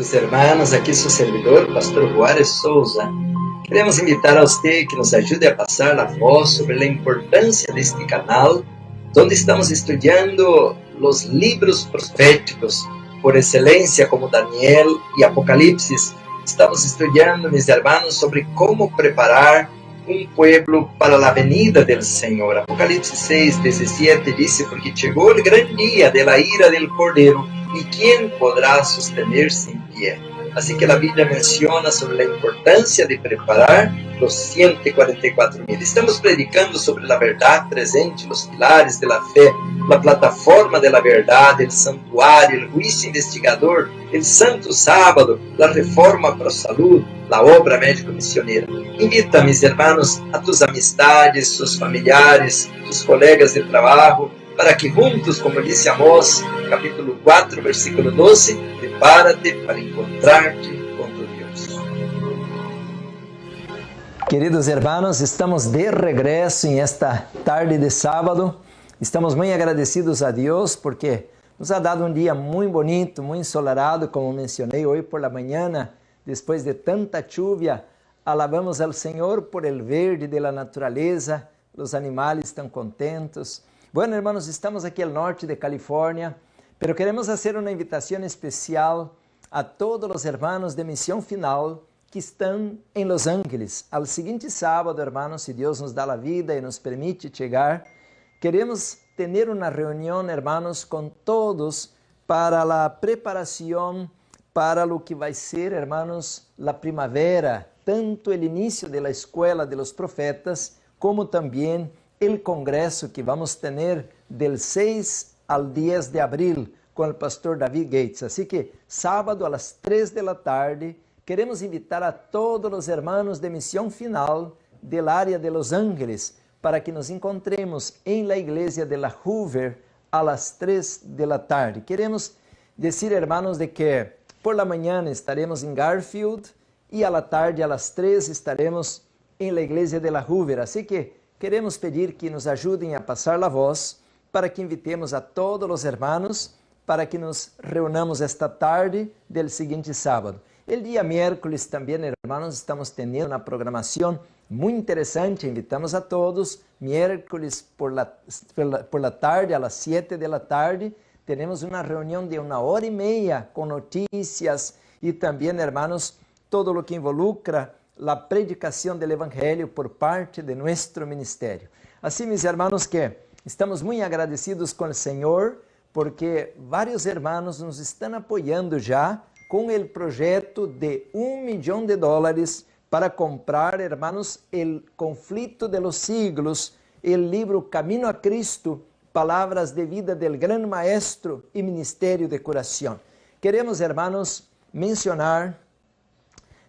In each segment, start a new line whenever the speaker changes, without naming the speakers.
Queridos hermanos, aqui seu servidor, pastor Juárez Souza. Queremos invitar a você que nos ajude a passar a voz sobre a importância deste canal, onde estamos estudando os livros proféticos por excelência, como Daniel e Apocalipse. Estamos estudando, meus irmãos, sobre como preparar um povo para a venida do Senhor. Apocalipse 6:17 diz: porque chegou o grande dia da ira del Cordeiro, e quem poderá sostener-se em pé? Assim que a Bíblia menciona sobre a importância de preparar os 144.000. Estamos predicando sobre a verdade presente, os pilares da fé, a plataforma da verdade, o santuário, o juízo investigador, o santo sábado, a reforma para a saúde, a obra médico-missioneira. Invita, meus irmãos, a tus amistades, sus familiares, tus colegas de trabalho, para que juntos, como disse Amós, capítulo 4, versículo 12, prepárate para encontrar-te com tu Deus.
Queridos hermanos, estamos de regresso em esta tarde de sábado. Estamos muito agradecidos a Deus porque nos ha dado um dia muito bonito, muito ensolarado, como mencionei hoje por la manhã, depois de tanta lluvia. Alabamos ao Senhor por el verde de la naturaleza, os animais estão contentos. Bueno, hermanos, estamos aqui ao norte de Califórnia, pero queremos fazer uma invitação especial a todos os hermanos de Missão Final que estão em Los Ángeles. Ao seguinte sábado, hermanos, se Deus nos dá a vida e nos permite chegar, queremos ter uma reunião, hermanos, com todos para a preparação para o que vai ser, hermanos, a primavera, tanto o início da escola de los profetas, como também o congresso que vamos ter del 6 al 10 de abril com o pastor David Gates. Assim que sábado às 3 da tarde queremos invitar a todos os hermanos de Missão Final del área de Los Ángeles para que nos encontremos em la igreja de la Hoover às 3 da tarde. Queremos dizer, hermanos, de que por la manhã estaremos em Garfield e à la tarde às 3 estaremos em la igreja de la Hoover. Assim que queremos pedir que nos ajudem a passar a voz para que invitemos a todos os hermanos para que nos reunamos esta tarde del seguinte sábado. El dia miércoles também, hermanos, estamos tendo uma programação muito interessante. Invitamos a todos, miércoles por la tarde, às 7 da tarde, teremos uma reunião de 1h30 com notícias e também, hermanos, todo o que involucra a predicação do Evangelho por parte de nosso ministério. Assim, meus irmãos, que estamos muito agradecidos com o Senhor, porque vários irmãos nos estão apoiando já com o projeto de $1 milhão para comprar, hermanos, o Conflito de los Siglos, o livro Camino a Cristo, Palavras de Vida del Gran Maestro e Ministério de Curação. Queremos, hermanos, mencionar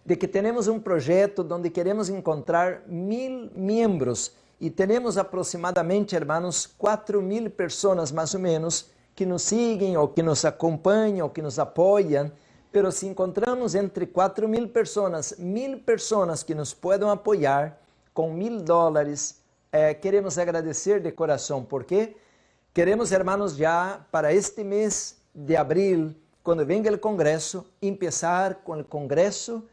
de que temos um projeto onde queremos encontrar 1.000 membros e temos aproximadamente, hermanos, 4.000 pessoas, mais ou menos, que nos seguem ou que nos acompanham ou que nos apoiam. Pero se encontramos entre 4.000 pessoas, 1.000 pessoas que nos podem apoiar com $1.000, queremos agradecer de coração, porque queremos, hermanos, já para este mês de abril, quando venga o congresso, começar com o congresso,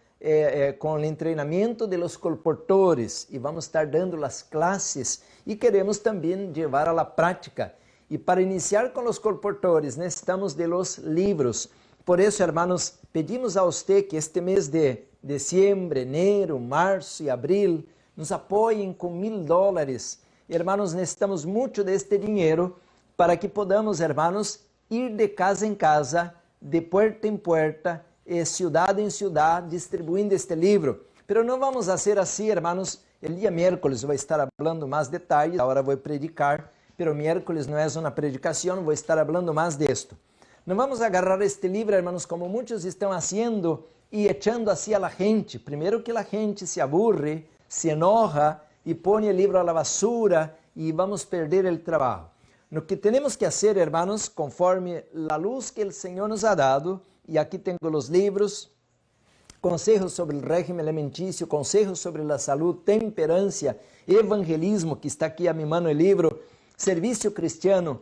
com o treinamento de los colportores, e vamos estar dando as classes, e queremos também levar à prática. E para iniciar com os colportores, necessitamos de los livros. Por isso, hermanos, pedimos a você que este mês de dezembro, enero, março e abril nos apoiem com $1.000. Hermanos, necessitamos muito deste dinheiro para que podamos, hermanos, ir de casa em casa, de puerta em puerta, cidade em cidade, distribuindo este livro. Pero não vamos fazer assim, hermanos. El dia miércoles vou estar falando mais detalhes, agora vou predicar, pero miércoles não é uma predicação, vou estar falando mais disto. Não vamos agarrar este livro, hermanos, como muitos estão fazendo e echando assim a gente. Primeiro que a gente se aburre, se enoja e põe o livro à basura e vamos perder o trabalho. O que temos que fazer, hermanos, conforme a luz que o Senhor nos ha dado, e aqui tenho os livros, consejos sobre o régimen alimentício, consejos sobre a saúde, temperança, evangelismo, que está aqui a minha mão o livro, serviço cristiano,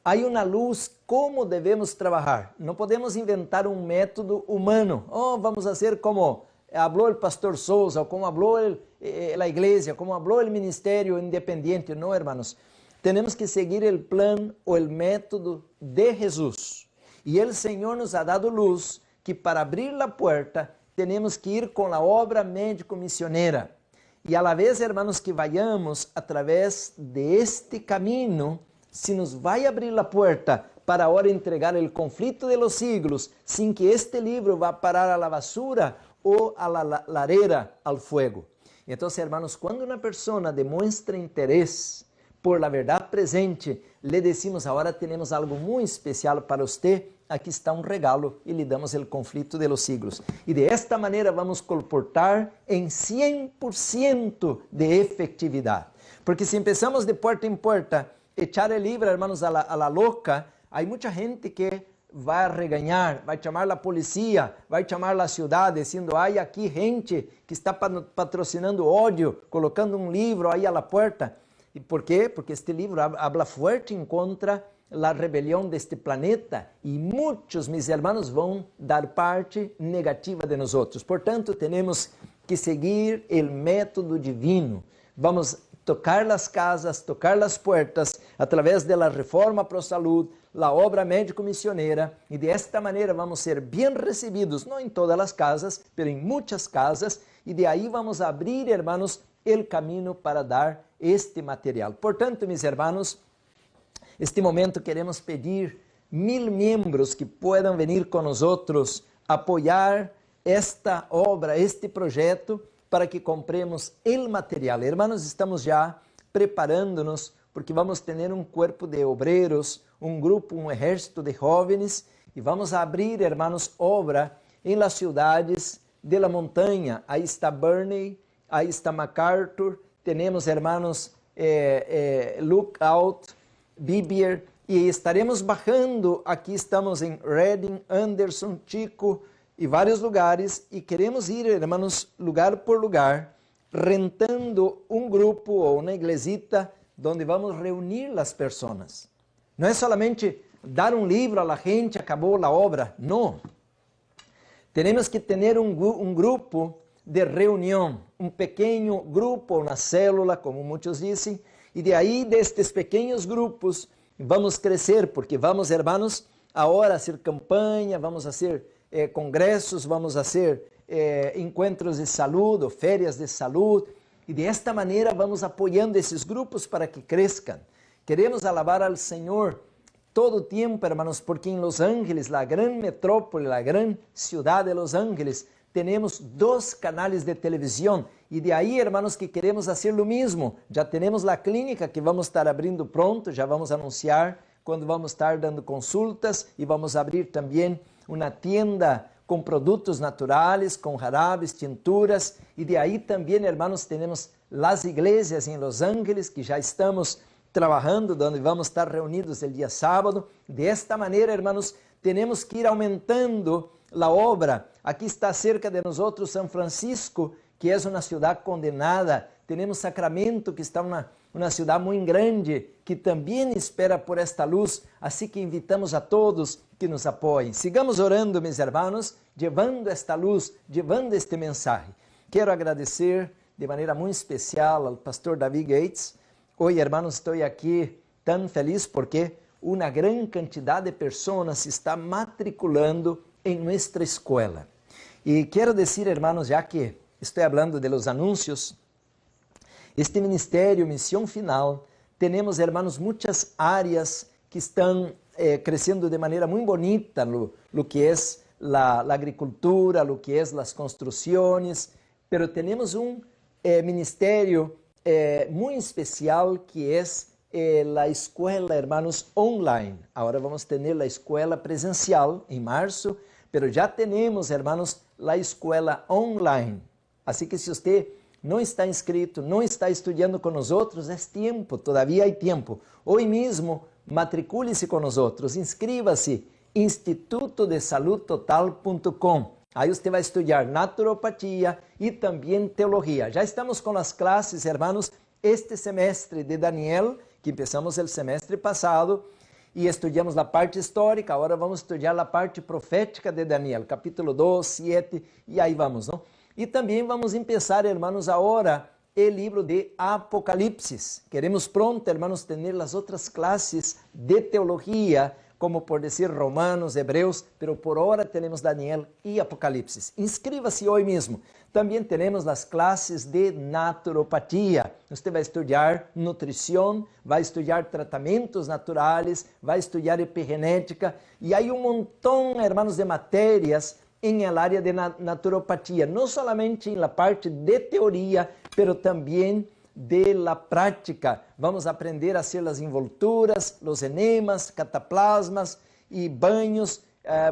Hay una luz cómo debemos trabajar. No podemos inventar un método humano. Oh, vamos a hacer como habló el pastor Souza, o como habló la iglesia, como habló el ministerio independiente. No, hermanos. Tenemos que seguir el plan o el método de Jesús. Y el Señor nos ha dado luz que para abrir la puerta tenemos que ir con la obra médico-misionera. Y a la vez, hermanos, que vayamos a través de este camino, se nos vai abrir a porta para agora entregar o conflito de los siglos, sem que este livro vá parar a la basura ou a la lareira, al fuego. Então, hermanos, quando uma pessoa demonstra interesse por la verdade presente, le decimos, agora temos algo muito especial para você, aqui está um regalo, e lhe damos o conflito de los siglos. E de esta maneira vamos comportar em 100% de efetividade. Porque se começamos de porta em porta, echar el livro, hermanos, a la loca, hay mucha gente que vai a regañar, vai chamar a polícia, vai chamar a cidade, dizendo, hay aqui gente que está patrocinando ódio, colocando um livro aí a la puerta. E por quê? Porque este livro habla fuerte em contra a rebelião deste planeta e muitos, mis hermanos, vão dar parte negativa de nós outros. Portanto, temos que seguir o método divino. Vamos tocar as casas, tocar as portas, através da reforma pro salud, a obra médico-missioneira, e de esta maneira vamos ser bem recebidos, não em todas as casas, mas em muitas casas, e de aí vamos abrir, hermanos, o caminho para dar este material. Portanto, mis hermanos, este momento queremos pedir 1000 membros que puedan venir com nós apoiar esta obra, este projeto, para que compremos o material. Hermanos, estamos já preparando-nos, porque vamos ter um corpo de obreiros, um grupo, um exército de jovens, e vamos abrir, hermanos, obra em las cidades de la montanha. Aí está Burney, aí está MacArthur, temos, hermanos, Lookout, Bibier, e estaremos bajando, aqui estamos em Redding, Anderson, Chico, e vários lugares, e queremos ir, hermanos, lugar por lugar, rentando um grupo ou uma iglesita, onde vamos reunir as pessoas. Não é solamente dar um livro a la gente, acabou a obra, não. Temos que ter um grupo de reunião, um pequeno grupo, uma célula, como muitos dizem, e de aí, destes pequenos grupos, vamos crescer, porque vamos, hermanos, agora fazer campanha, vamos fazer congressos, vamos fazer encontros de saúde, férias de saúde, e desta maneira vamos apoiando esses grupos para que cresçam. Queremos alabar ao Senhor todo o tempo, hermanos, porque em Los Ángeles, a grande metrópole, a grande cidade de Los Ángeles, temos 2 canais de televisão, e de aí, hermanos, que queremos fazer o mesmo. Já temos a clínica que vamos estar abrindo pronto, já vamos anunciar quando vamos estar dando consultas, e vamos abrir também uma tienda com produtos naturais, com jarabes, tinturas, e de aí também, hermanos, temos as igrejas em Los Ángeles, que já estamos trabalhando, onde vamos estar reunidos el dia sábado. De esta maneira, hermanos, temos que ir aumentando a obra. Aqui está cerca de nós São Francisco, que é uma cidade condenada. Temos Sacramento, que está uma cidade muito grande, que também espera por esta luz. Assim que invitamos a todos que nos apoiem. Sigamos orando, meus irmãos, levando esta luz, levando este mensagem. Quero agradecer de maneira muito especial ao pastor David Gates. Hoje, irmãos, estou aqui tão feliz porque uma grande quantidade de pessoas se está matriculando em nossa escola. E quero dizer, irmãos, já que estou falando de los anuncios, este ministério, Missão Final, temos, hermanos, muitas áreas que estão crescendo de maneira muito bonita, lo que é a agricultura, lo que é as construções, pero temos um ministério muito especial que é a escola, hermanos, online. Agora vamos ter a escola presencial em março, pero já temos, hermanos, a escola online. Assim que se você não está inscrito, não está estudando com nós outros, é tempo, todavia há tempo. Hoje mesmo, matricule-se com nós outros, inscreva-se, institutodesaludtotal.com. Aí você vai estudar naturopatia e também teologia. Já estamos com as classes, hermanos, este semestre de Daniel, que começamos o semestre passado, e estudamos a parte histórica, agora vamos estudar a parte profética de Daniel, capítulo 2, 7, e aí vamos, não? E também vamos começar, hermanos, agora o livro de Apocalipse. Queremos pronto, hermanos, ter as outras classes de teologia, como por dizer Romanos, Hebreus, pero por ahora temos Daniel e Apocalipse. Inscreva-se hoje mesmo. Também temos as classes de naturopatia. Você vai estudar nutrição, vai estudar tratamentos naturais, vai estudar epigenética, e há montão, hermanos, de matérias em el área de naturopatia, não somente em la parte de teoria, pero também de la prática. Vamos aprender a hacer as envolturas, os enemas, cataplasmas e banhos,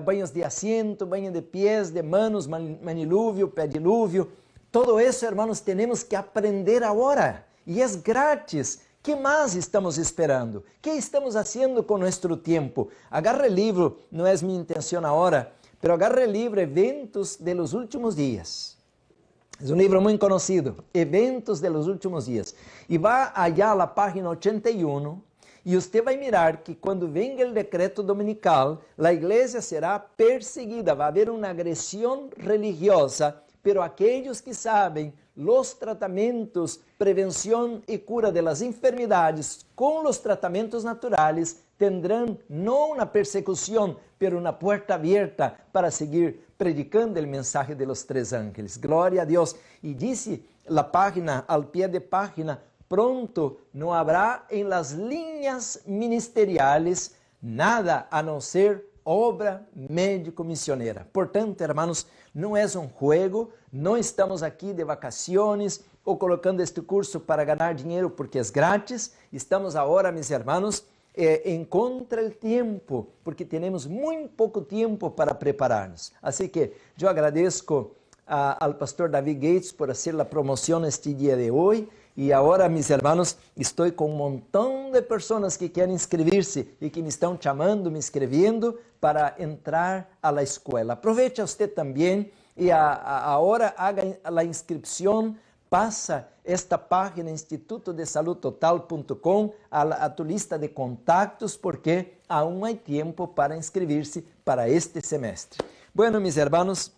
banhos de asiento, banho de pés, de manos, manilúvio, pedilúvio. Todo isso, hermanos, temos que aprender agora. E é grátis. Que mais estamos esperando? Que estamos fazendo com nosso tempo? Agarre o livro, não é minha intenção agora, pero agarre o livro Eventos de los Últimos Dias. É um livro muito conhecido, Eventos de los Últimos Dias. E vá allá à página 81 e você vai mirar que quando venga o decreto dominical, a igreja será perseguida, vai haver uma agressão religiosa, pero aqueles que sabem os tratamentos, prevenção e cura de las enfermidades com os tratamentos naturais, tendrão não uma persecução, pero uma porta aberta para seguir predicando o mensaje de los tres ángeles. Glória a Deus. E disse a página, al pie de página, pronto não habrá em las linhas ministeriales nada a não ser obra médico-missioneira. Portanto, hermanos, não é um juego, não estamos aqui de vacaciones ou colocando este curso para ganhar dinheiro porque é grátis. Estamos agora, meus hermanos, em contra o tempo, porque temos muito pouco tempo para preparar-nos. Assim que eu agradeço ao pastor David Gates por fazer a promoção este dia de hoje. E agora, meus irmãos, estou com um montão de pessoas que querem inscrever-se e que me estão chamando, me escrevendo para entrar à escola. Aproveite você também e agora haga a inscrição. Passa esta página institutodesaludtotal.com a tu lista de contactos, porque aún há tempo para inscrever-se para este semestre. Bueno, meus irmãos,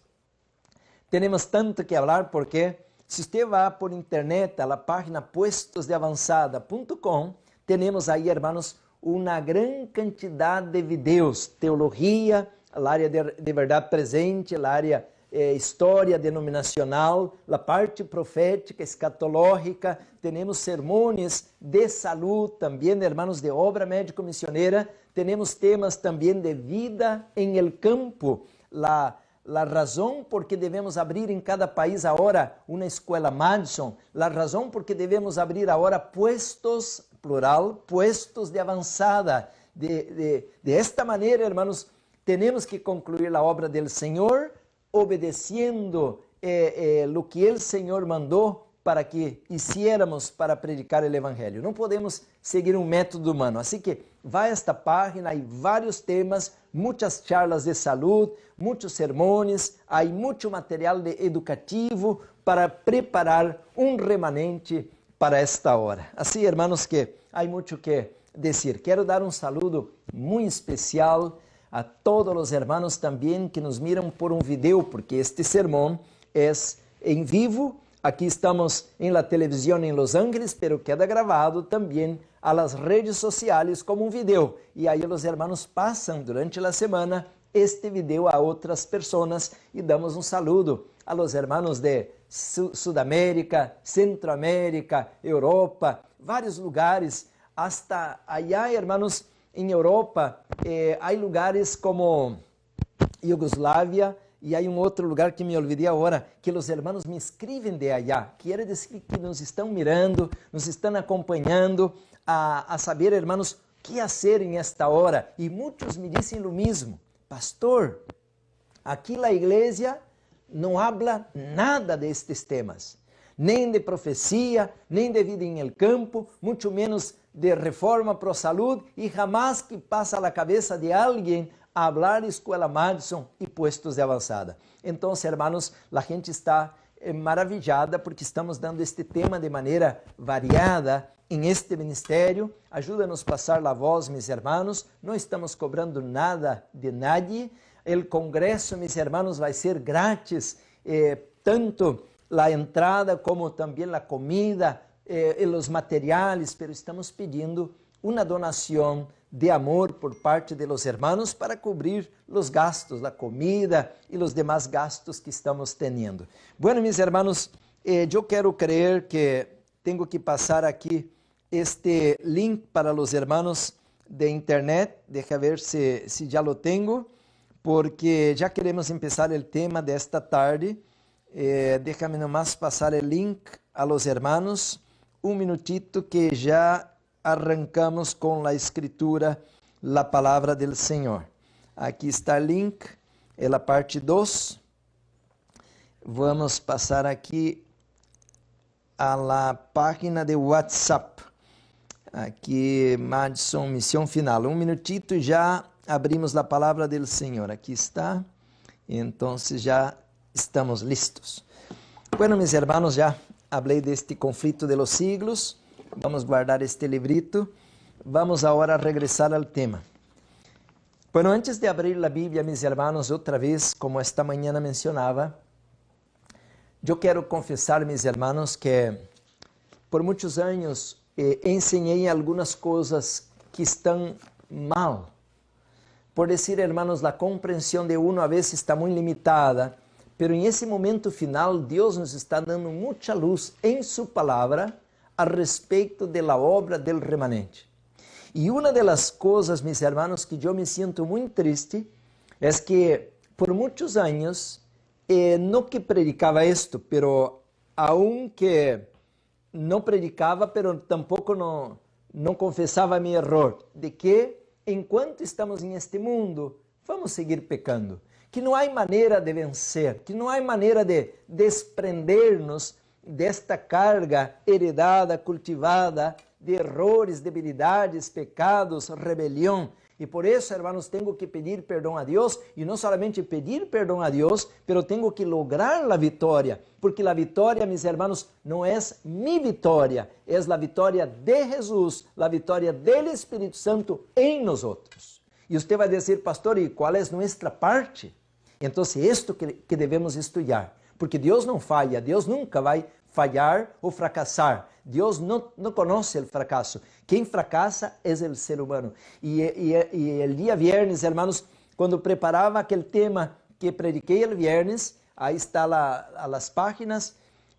temos tanto que falar porque se você vai por internet a página puestosdeavanzada.com, temos aí, irmãos, uma grande quantidade de vídeos, teologia, a área de verdade presente, a área história denominacional, a parte profética, escatológica, temos sermões de saúde, também, irmãos, de obra médico-missioneira, temos temas também de vida em el campo, la razão por que devemos abrir em cada país agora uma escola Madison, a razão por que devemos abrir agora puestos, plural, puestos de avançada. De esta maneira, irmãos, temos que concluir a obra do Senhor, obedeciendo lo que o Senhor mandou para que hiciéramos para predicar o Evangelho. Não podemos seguir um método humano. Assim que vai a esta página, há vários temas, muitas charlas de saúde, muitos sermões, há muito material educativo para preparar um remanente para esta hora. Assim, irmãos, que há muito que dizer. Quero dar um saludo muito especial a todos os hermanos também que nos miram por um vídeo, porque este sermão é em vivo. Aqui estamos em la televisão em Los Ángeles, pero queda gravado também a las redes sociais como um vídeo. E aí os hermanos passam durante a semana este vídeo a outras pessoas e damos um saludo a los hermanos de Sudamérica, Centroamérica, Europa, vários lugares, hasta allá, hermanos, em Europa, há lugares como Iugoslávia, e há um outro lugar que me olvidei agora, que os hermanos me escrevem de allá. Quer dizer que nos estão mirando, nos estão acompanhando, a saber, hermanos, o que fazer em esta hora. E muitos me dizem o mesmo. Pastor, aqui a igreja não habla nada destes temas. Nem de profecia, nem de vida em el campo, muito menos de reforma pro saúde, e jamás que passa a cabeça de alguém hablar escola Madison e puestos de avançada. Então, hermanos, a gente está maravilhada porque estamos dando este tema de maneira variada em este ministério. Ajuda-nos a passar a voz, meus irmãos. Não estamos cobrando nada de nadie. O congresso, meus irmãos, vai ser grátis, tanto a entrada como também a comida e os materiais, pero estamos pedindo uma donação de amor por parte de los hermanos para cobrir los gastos, la comida y los demás gastos que estamos teniendo. Bueno, mis hermanos, yo quiero creer que tengo que pasar aquí este link para los hermanos de internet. Deja ver si ya lo tengo, porque ya queremos empezar el tema de esta tarde. Déjame nomás pasar el link a los hermanos. Un minutito que ya arrancamos com a escritura, a palavra do Senhor. Aqui está o link, é a parte 2. Vamos passar aqui a la página de WhatsApp. Aqui, Madison, missão final. Um minutito e já abrimos a palavra do Senhor. Aqui está. Então, já estamos listos. Bueno, meus irmãos, já falei deste conflito de los siglos. Vamos guardar este librito. Vamos agora regressar ao tema. Bueno, antes de abrir a Bíblia, meus irmãos, outra vez, como esta manhã mencionava, eu quero confessar, meus irmãos, que por muitos anos ensinei algumas coisas que estão mal. Por dizer, irmãos, a compreensão de uno a vezes está muito limitada, pero em esse momento final, Deus nos está dando muita luz em sua palavra a respeito da obra del remanente. E uma das coisas, meus irmãos, que eu me sinto muito triste, é que por muitos anos, não que predicava isto, pero aunque não predicava, pero tampouco não confessava meu erro, de que enquanto estamos em este mundo, vamos seguir pecando, que não há maneira de vencer, que não há maneira de desprender-nos desta carga heredada, cultivada, de errores, debilidades, pecados, rebelião. E por isso, hermanos, tenho que pedir perdão a Deus, e não somente pedir perdão a Deus, pero tenho que lograr a vitória, porque a vitória, meus irmãos, não é minha vitória, é a vitória de Jesus, a vitória do Espírito Santo em nós outros. E você vai dizer, pastor, e qual é a nossa parte? Então, é isto que devemos estudar. Porque Deus não falha, Deus nunca vai falhar ou fracassar. Deus não conhece o fracasso. Quem fracassa é o ser humano. E o dia viernes, hermanos, quando preparava aquele tema que prediquei el viernes, aí está as páginas,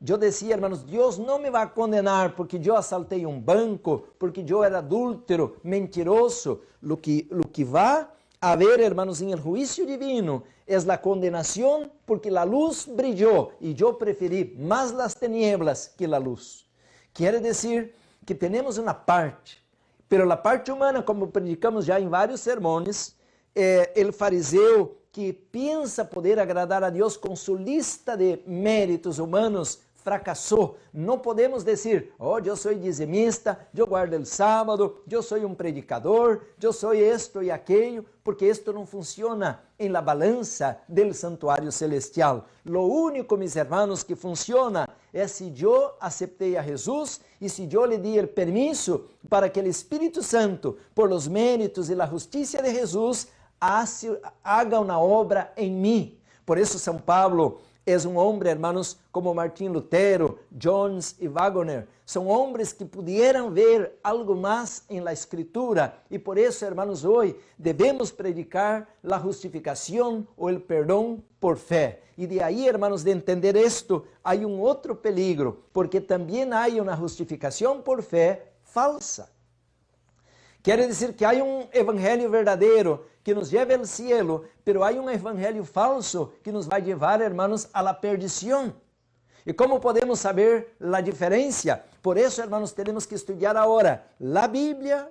eu dizia, hermanos, Deus não me vai condenar porque eu assaltei um banco, porque eu era adúltero, mentiroso. Lo que vai haver, hermanos, en el juicio divino es la condenación porque la luz brilló y yo preferí más las tinieblas que la luz. Quiere decir que tenemos una parte, pero la parte humana, como predicamos ya en varios sermones, el fariseo que piensa poder agradar a Dios con su lista de méritos humanos, fracassou. Não podemos dizer, eu sou dizimista, eu guardo o sábado, eu sou um predicador, eu sou isto e aquilo, porque isto não funciona em la balança del santuário celestial. Lo único, meus irmãos, que funciona é se eu aceptei a Jesus e se eu lhe di o permisso para que o Espírito Santo, por los méritos e la justiça de Jesus, haga uma obra em mim. Por isso, São Paulo é um homem, hermanos, como Martin Lutero, Jones e Wagner. São homens que puderam ver algo mais em la Escritura. E por isso, hermanos, hoje devemos predicar a justificação ou o perdão por fé. E de aí, hermanos, de entender isto, há um outro peligro, porque também há uma justificação por fé falsa. Quer dizer que há um evangelho verdadeiro que nos leva ao cielo, pero há um evangelho falso que nos vai levar, hermanos, a la perdição. E como podemos saber a diferença? Por isso, hermanos, temos que estudar agora a Bíblia,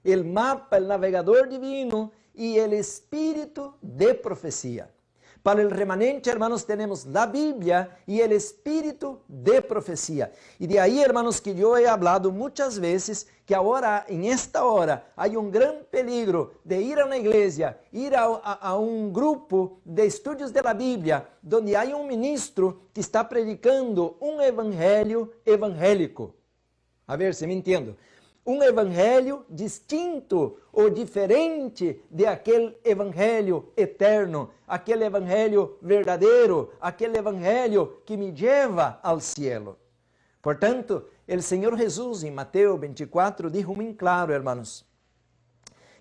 o mapa, o navegador divino e o espírito de profecia. Para el remanente, hermanos, tenemos la Biblia y el espíritu de profecía. Y de ahí, hermanos, que yo he hablado muchas veces que ahora, en esta hora, hay un gran peligro de ir a una iglesia, ir a un grupo de estudios de la Biblia, donde hay un ministro que está predicando un evangelio evangélico. A ver se me entiendo. Um evangelho distinto ou diferente de aquele evangelho eterno, aquele evangelho verdadeiro, aquele evangelho que me leva ao cielo. Portanto, o Senhor Jesus em Mateus 24 dijo muito claro, hermanos,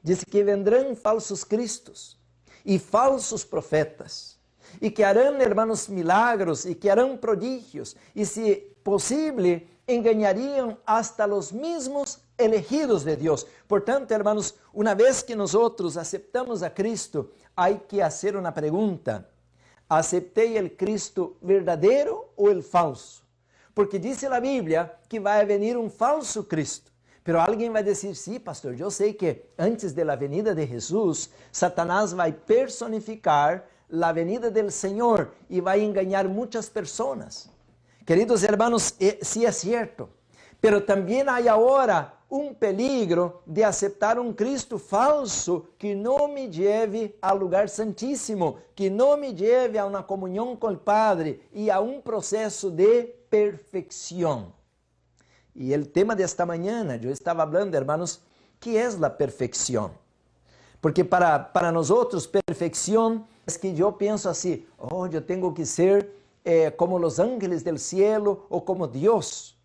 diz que vendrão falsos cristos e falsos profetas, e que harão, hermanos, milagros, e que harão prodígios, e se possível, engañarían hasta los mismos elegidos de Dios. Portanto, hermanos, una vez que nosotros aceptamos a Cristo, hay que hacer una pregunta. ¿Acepté el Cristo verdadero o el falso? Porque dice la Biblia que va a venir un falso Cristo. Pero alguien va a decir, sí, pastor, yo sé que antes de la venida de Jesús, Satanás va a personificar la venida del Señor y va a engañar muchas personas. Queridos hermanos, sí es cierto, pero también hay ahora un peligro de aceptar un Cristo falso que no me lleve al lugar santísimo, que no me lleve a una comunión con el Padre y a un proceso de perfección. Y el tema de esta mañana, yo estaba hablando, hermanos, ¿qué es la perfección? Porque para nosotros perfección es que yo pienso así, oh, yo tengo que ser como los ángeles del cielo o como Dios.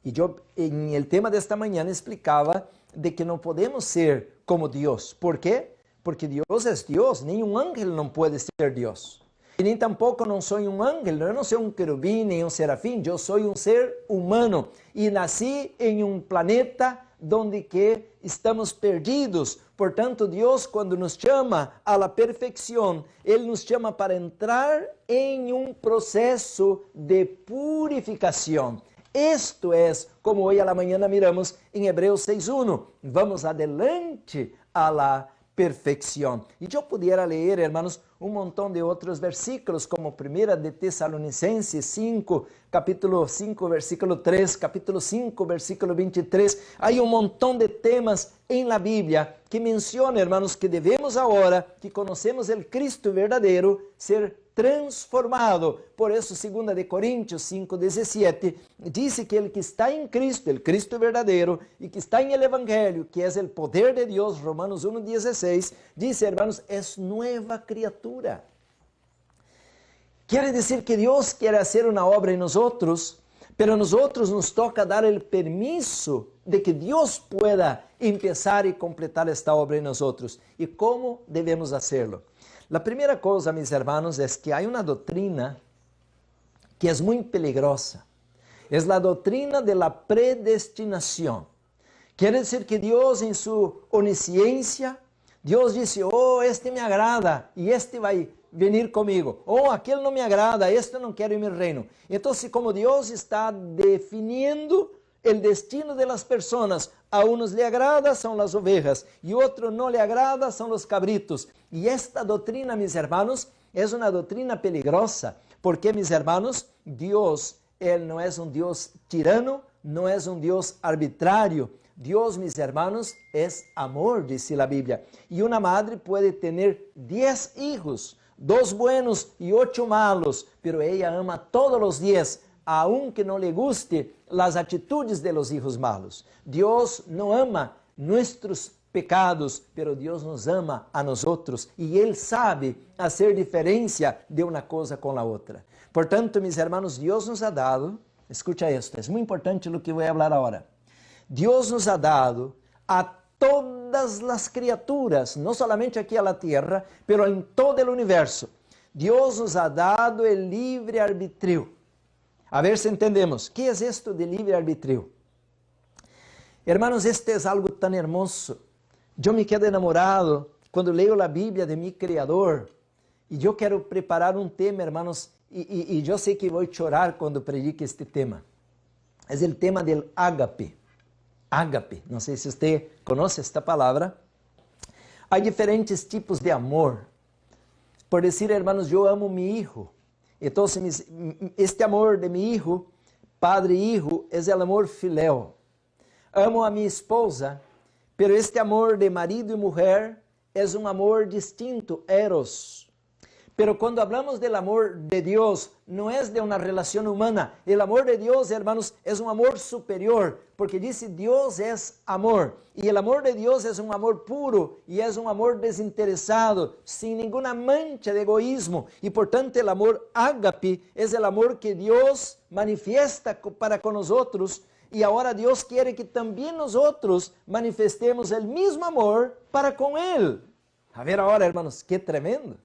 Y yo en el tema de esta mañana explicaba de que no podemos ser como Dios. ¿Por qué? Porque Dios es Dios, ni un ángel no puede ser Dios. Y ni tampoco no soy un ángel, yo no soy un querubín ni un serafín, yo soy un ser humano. Y nací en un planeta donde que estamos perdidos. Portanto, Dios cuando nos llama a la perfección, Él nos llama para entrar en un proceso de purificación. Esto es como hoy a la mañana miramos en Hebreos 6.1. Vamos adelante a la perfección. Y yo pudiera leer, hermanos, un montón de otros versículos, como 1 de Tesalonicenses 5, capítulo 5, versículo 3, capítulo 5, versículo 23. Hay un montón de temas en la Biblia que mencionan, hermanos, que debemos ahora, que conocemos el Cristo verdadero, ser transformado. Por eso 2 de Corintios 5:17 dice que el que está en Cristo, el Cristo verdadero, y que está en el Evangelio, que es el poder de Dios, Romanos 1:16, dice, hermanos, es nueva criatura. Quiere decir que Dios quiere hacer una obra en nosotros, pero a nosotros nos toca dar el permiso de que Dios pueda empezar y completar esta obra en nosotros. ¿Y cómo debemos hacerlo? La primera cosa, mis hermanos, es que hay una doctrina que es muy peligrosa. Es la doctrina de la predestinación. Quiere decir que Dios en su onisciencia, Dios dice, oh, este me agrada y este va a venir conmigo. Oh, aquel no me agrada, este no quiere mi reino. Entonces, como Dios está definiendo el destino de las personas, a unos le agrada, son las ovejas, y otros no le agrada, son los cabritos. Y esta doctrina, mis hermanos, es una doctrina peligrosa, porque, mis hermanos, Dios, Él no es un Dios tirano, no es un Dios arbitrario. Dios, mis hermanos, es amor, dice la Biblia. Y una madre puede tener 10 hijos, 2 buenos y 8 malos, pero ella ama todos los 10, aunque no le guste las actitudes de los hijos malos. Dios no ama nuestros pecados, pero Dios nos ama a nosotros y Él sabe hacer diferencia de una cosa con la otra. Por tanto, mis hermanos, Dios nos ha dado, escucha esto, es muy importante lo que voy a hablar ahora. Dios nos ha dado a todas las criaturas, no solamente aquí a la tierra, pero en todo el universo. Dios nos ha dado el libre arbitrio. A ver si entendemos. ¿Qué es esto de libre arbitrio? Hermanos, este es algo tan hermoso. Yo me quedo enamorado cuando leo la Biblia de mi Creador. Y yo quiero preparar un tema, hermanos, y yo sé que voy a llorar cuando predique este tema. Es el tema del ágape. Ágape. No sé si usted conoce esta palabra. Hay diferentes tipos de amor. por decir, hermanos, yo amo a mi hijo. Entonces, este amor de mi hijo, padre e hijo, es el amor filéu. Amo a mi esposa, pero este amor de marido y mujer es un amor distinto, eros. Pero cuando hablamos del amor de Dios, no es de una relación humana. El amor de Dios, hermanos, es un amor superior, porque dice Dios es amor. Y el amor de Dios es un amor puro y es un amor desinteresado, sin ninguna mancha de egoísmo. Y por tanto el amor ágape es el amor que Dios manifiesta para con nosotros. Y ahora Dios quiere que también nosotros manifestemos el mismo amor para con Él. A ver ahora, hermanos, qué tremendo.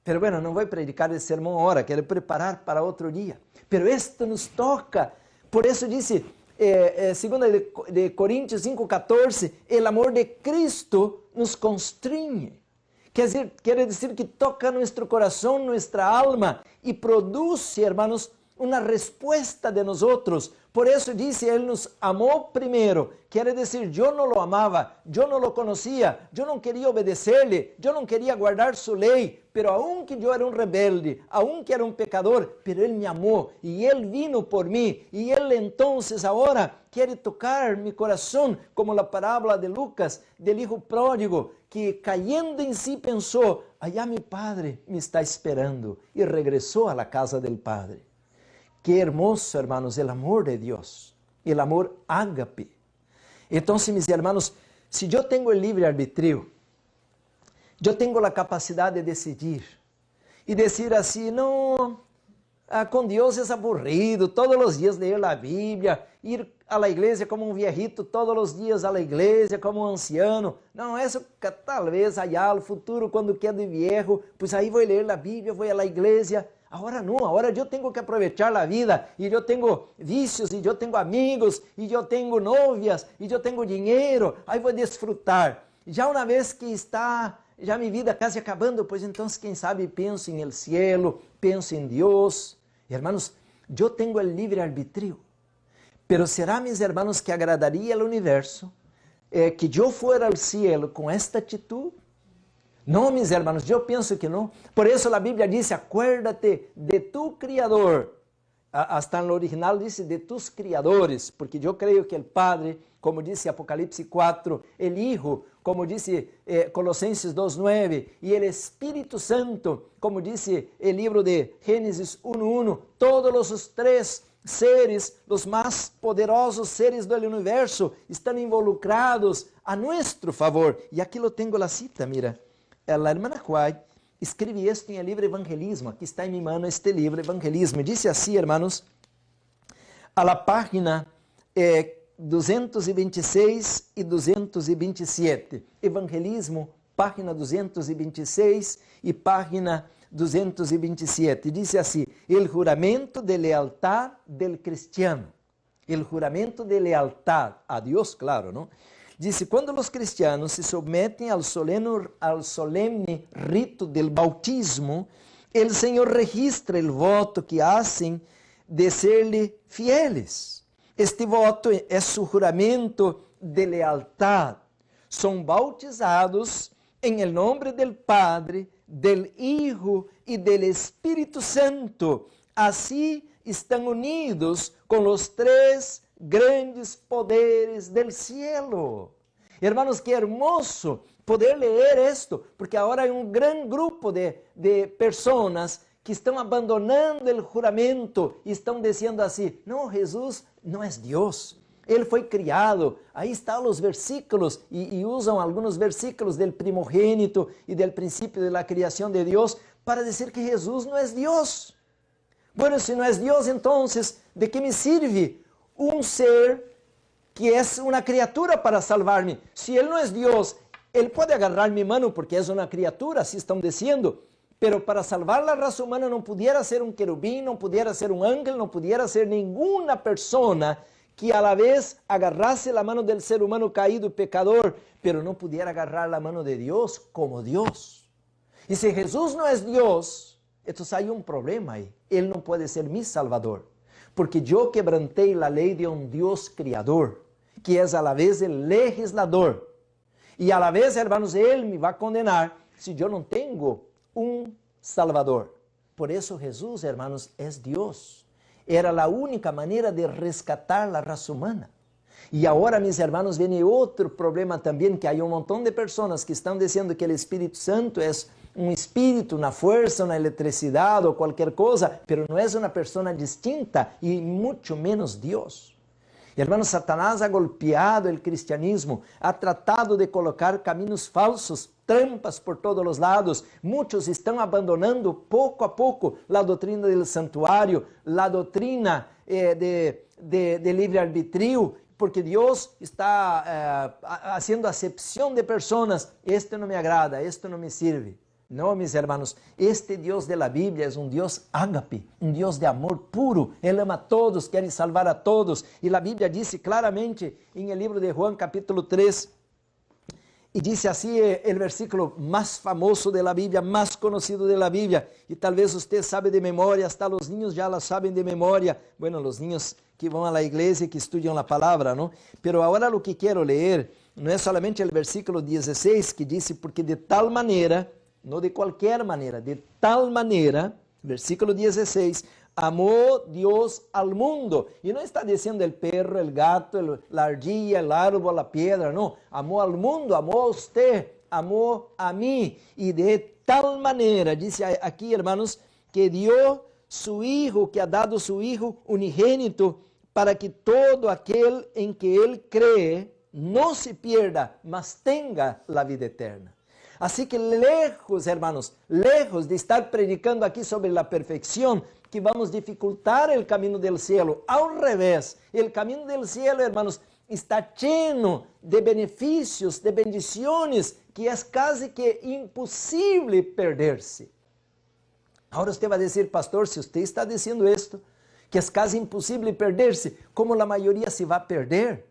Pero bueno, não vou predicar esse sermão agora, quero preparar para outro dia. Pero esto nos toca. Por isso disse, 2 de Coríntios 5,14, el amor de Cristo nos constringe. Quer dizer que toca nosso coração, nossa alma e produz, hermanos, uma resposta de nós. Por isso disse, Ele nos amou primeiro. Quer dizer, eu não lo amava, eu não lo conhecia, eu não queria obedecer-lhe, eu não queria guardar sua lei, pero aunque eu era um rebelde, aunque era um pecador, pero Ele me amou e Ele vino por mim e Ele então agora quer tocar meu coração, como a parábola de Lucas, del hijo pródigo, que caindo em si pensou, allá mi padre me está esperando e regressou à casa del padre. Qué hermoso, hermanos, el amor de Dios, el amor ágape. Entonces, mis hermanos, si yo tengo el libre arbitrio, yo tengo la capacidad de decidir y decir así, no, con Dios es aburrido, todos los días leer la Biblia, ir a la iglesia como un viejito, todos los días a la iglesia como un anciano. No, eso tal vez allá al futuro, cuando quede viejo, pues ahí voy a leer la Biblia, voy a la iglesia. Agora não, agora eu tenho que aproveitar a vida, e eu tenho vícios, e eu tenho amigos, e eu tenho novias, e eu tenho dinheiro, aí vou desfrutar. Já uma vez que está já minha vida quase acabando, pois então, quem sabe, penso em el cielo, penso em Deus. Hermanos, eu tenho o livre arbítrio, pero será, mis hermanos, que agradaria ao universo que eu fuera ao cielo com esta atitude? Não, mis hermanos, eu penso que não. Por isso a Bíblia diz, acuérdate de tu Criador. Hasta no original diz de tus criadores, porque eu creio que o Padre, como disse Apocalipse 4, el Hijo, como disse Colossenses 2:9, e el Espírito Santo, como disse o livro de Gênesis 1:1, todos os três seres, os mais poderosos seres do universo, estão involucrados a nosso favor. E aqui eu tenho a cita, mira. A hermana White escreve isto em livro Evangelismo. Aqui está em minha mão este livro Evangelismo. Diz assim, hermanos, a la página 226 e 227. Evangelismo, página 226 e página 227. Diz assim, el juramento de lealtad del cristiano. El juramento de lealtad a Deus, claro, não? Dice, quando os cristianos se submetem ao solene rito del bautismo, el Senhor registra el voto que hacen de serle fieles. Este voto é su juramento de lealtad. São bautizados em el nombre del Padre, del Hijo e del Espírito Santo. Assim estão unidos com os três grandes poderes del cielo. Hermanos, que hermoso poder leer esto, porque agora hay un gran grupo de personas que estão abandonando el juramento e estão dizendo assim, não, Jesús não é Deus, Ele foi criado. Aí estão os versículos e usam alguns versículos del primogênito e del princípio de la criação de Deus para dizer que Jesús não é Deus. Bueno, se não é Deus, então, ¿de que me sirve um ser que é uma criatura para salvar-me? Se Ele não é Deus, Ele pode agarrar minha mão porque é uma criatura, assim estão dizendo, pero para salvar a raça humana não pudiera ser um querubim, não pudiera ser um ángel, não pudiera ser nenhuma persona que a la vez agarrasse a mão del ser humano caído, pecador, pero não pudiera agarrar a mão de Deus como Deus. E se Jesus não é Deus, então há um problema aí. Ele não pode ser mi Salvador. Porque eu quebrantei a lei de um Deus criador, que é a la vez o legislador. E a la vez, hermanos, Ele me vai condenar se eu não tenho un Salvador. Por eso Jesús, hermanos, es Dios. Era la única manera de rescatar la raza humana. Y ahora, mis hermanos, viene otro problema también, que hay un montón de personas que están diciendo que el Espíritu Santo es un espíritu, una fuerza, una electricidad o cualquier cosa, pero no es una persona distinta y mucho menos Dios. Y hermanos, Satanás ha golpeado el cristianismo, ha tratado de colocar caminos falsos, trampas por todos los lados. Muchos están abandonando poco a poco la doctrina del santuario, la doctrina de libre-arbitrio, porque Dios está haciendo acepción de personas. Este no me agrada, esto no me sirve. No, mis hermanos, este Dios de la Biblia es un Dios ágape, un Dios de amor puro. Él ama a todos, quiere salvar a todos. Y la Biblia dice claramente en el libro de Juan capítulo 3, y dice así el versículo más famoso de la Biblia, más conocido de la Biblia, y tal vez usted sabe de memoria, hasta los niños ya la saben de memoria. Bueno, los niños que van a la iglesia y que estudian la palabra, ¿no? Pero ahora lo que quiero leer no es solamente el versículo 16 que dice, porque de tal manera, no de cualquier manera, de tal manera, versículo 16, amó Dios al mundo. Y no está diciendo el perro, el gato, la ardilla, el árbol, la piedra, no. Amó al mundo, amó a usted, amó a mí. Y de tal manera, dice aquí, hermanos, que dio su Hijo, que ha dado su Hijo unigénito, para que todo aquel en que Él cree no se pierda, mas tenga la vida eterna. Así que lejos, hermanos, lejos de estar predicando aquí sobre la perfección, que vamos a dificultar el camino del cielo. Al revés, el camino del cielo, hermanos, está lleno de beneficios, de bendiciones, que es casi que imposible perderse. Ahora usted va a decir, pastor, si usted está diciendo esto, que es casi imposible perderse, ¿cómo la mayoría se va a perder?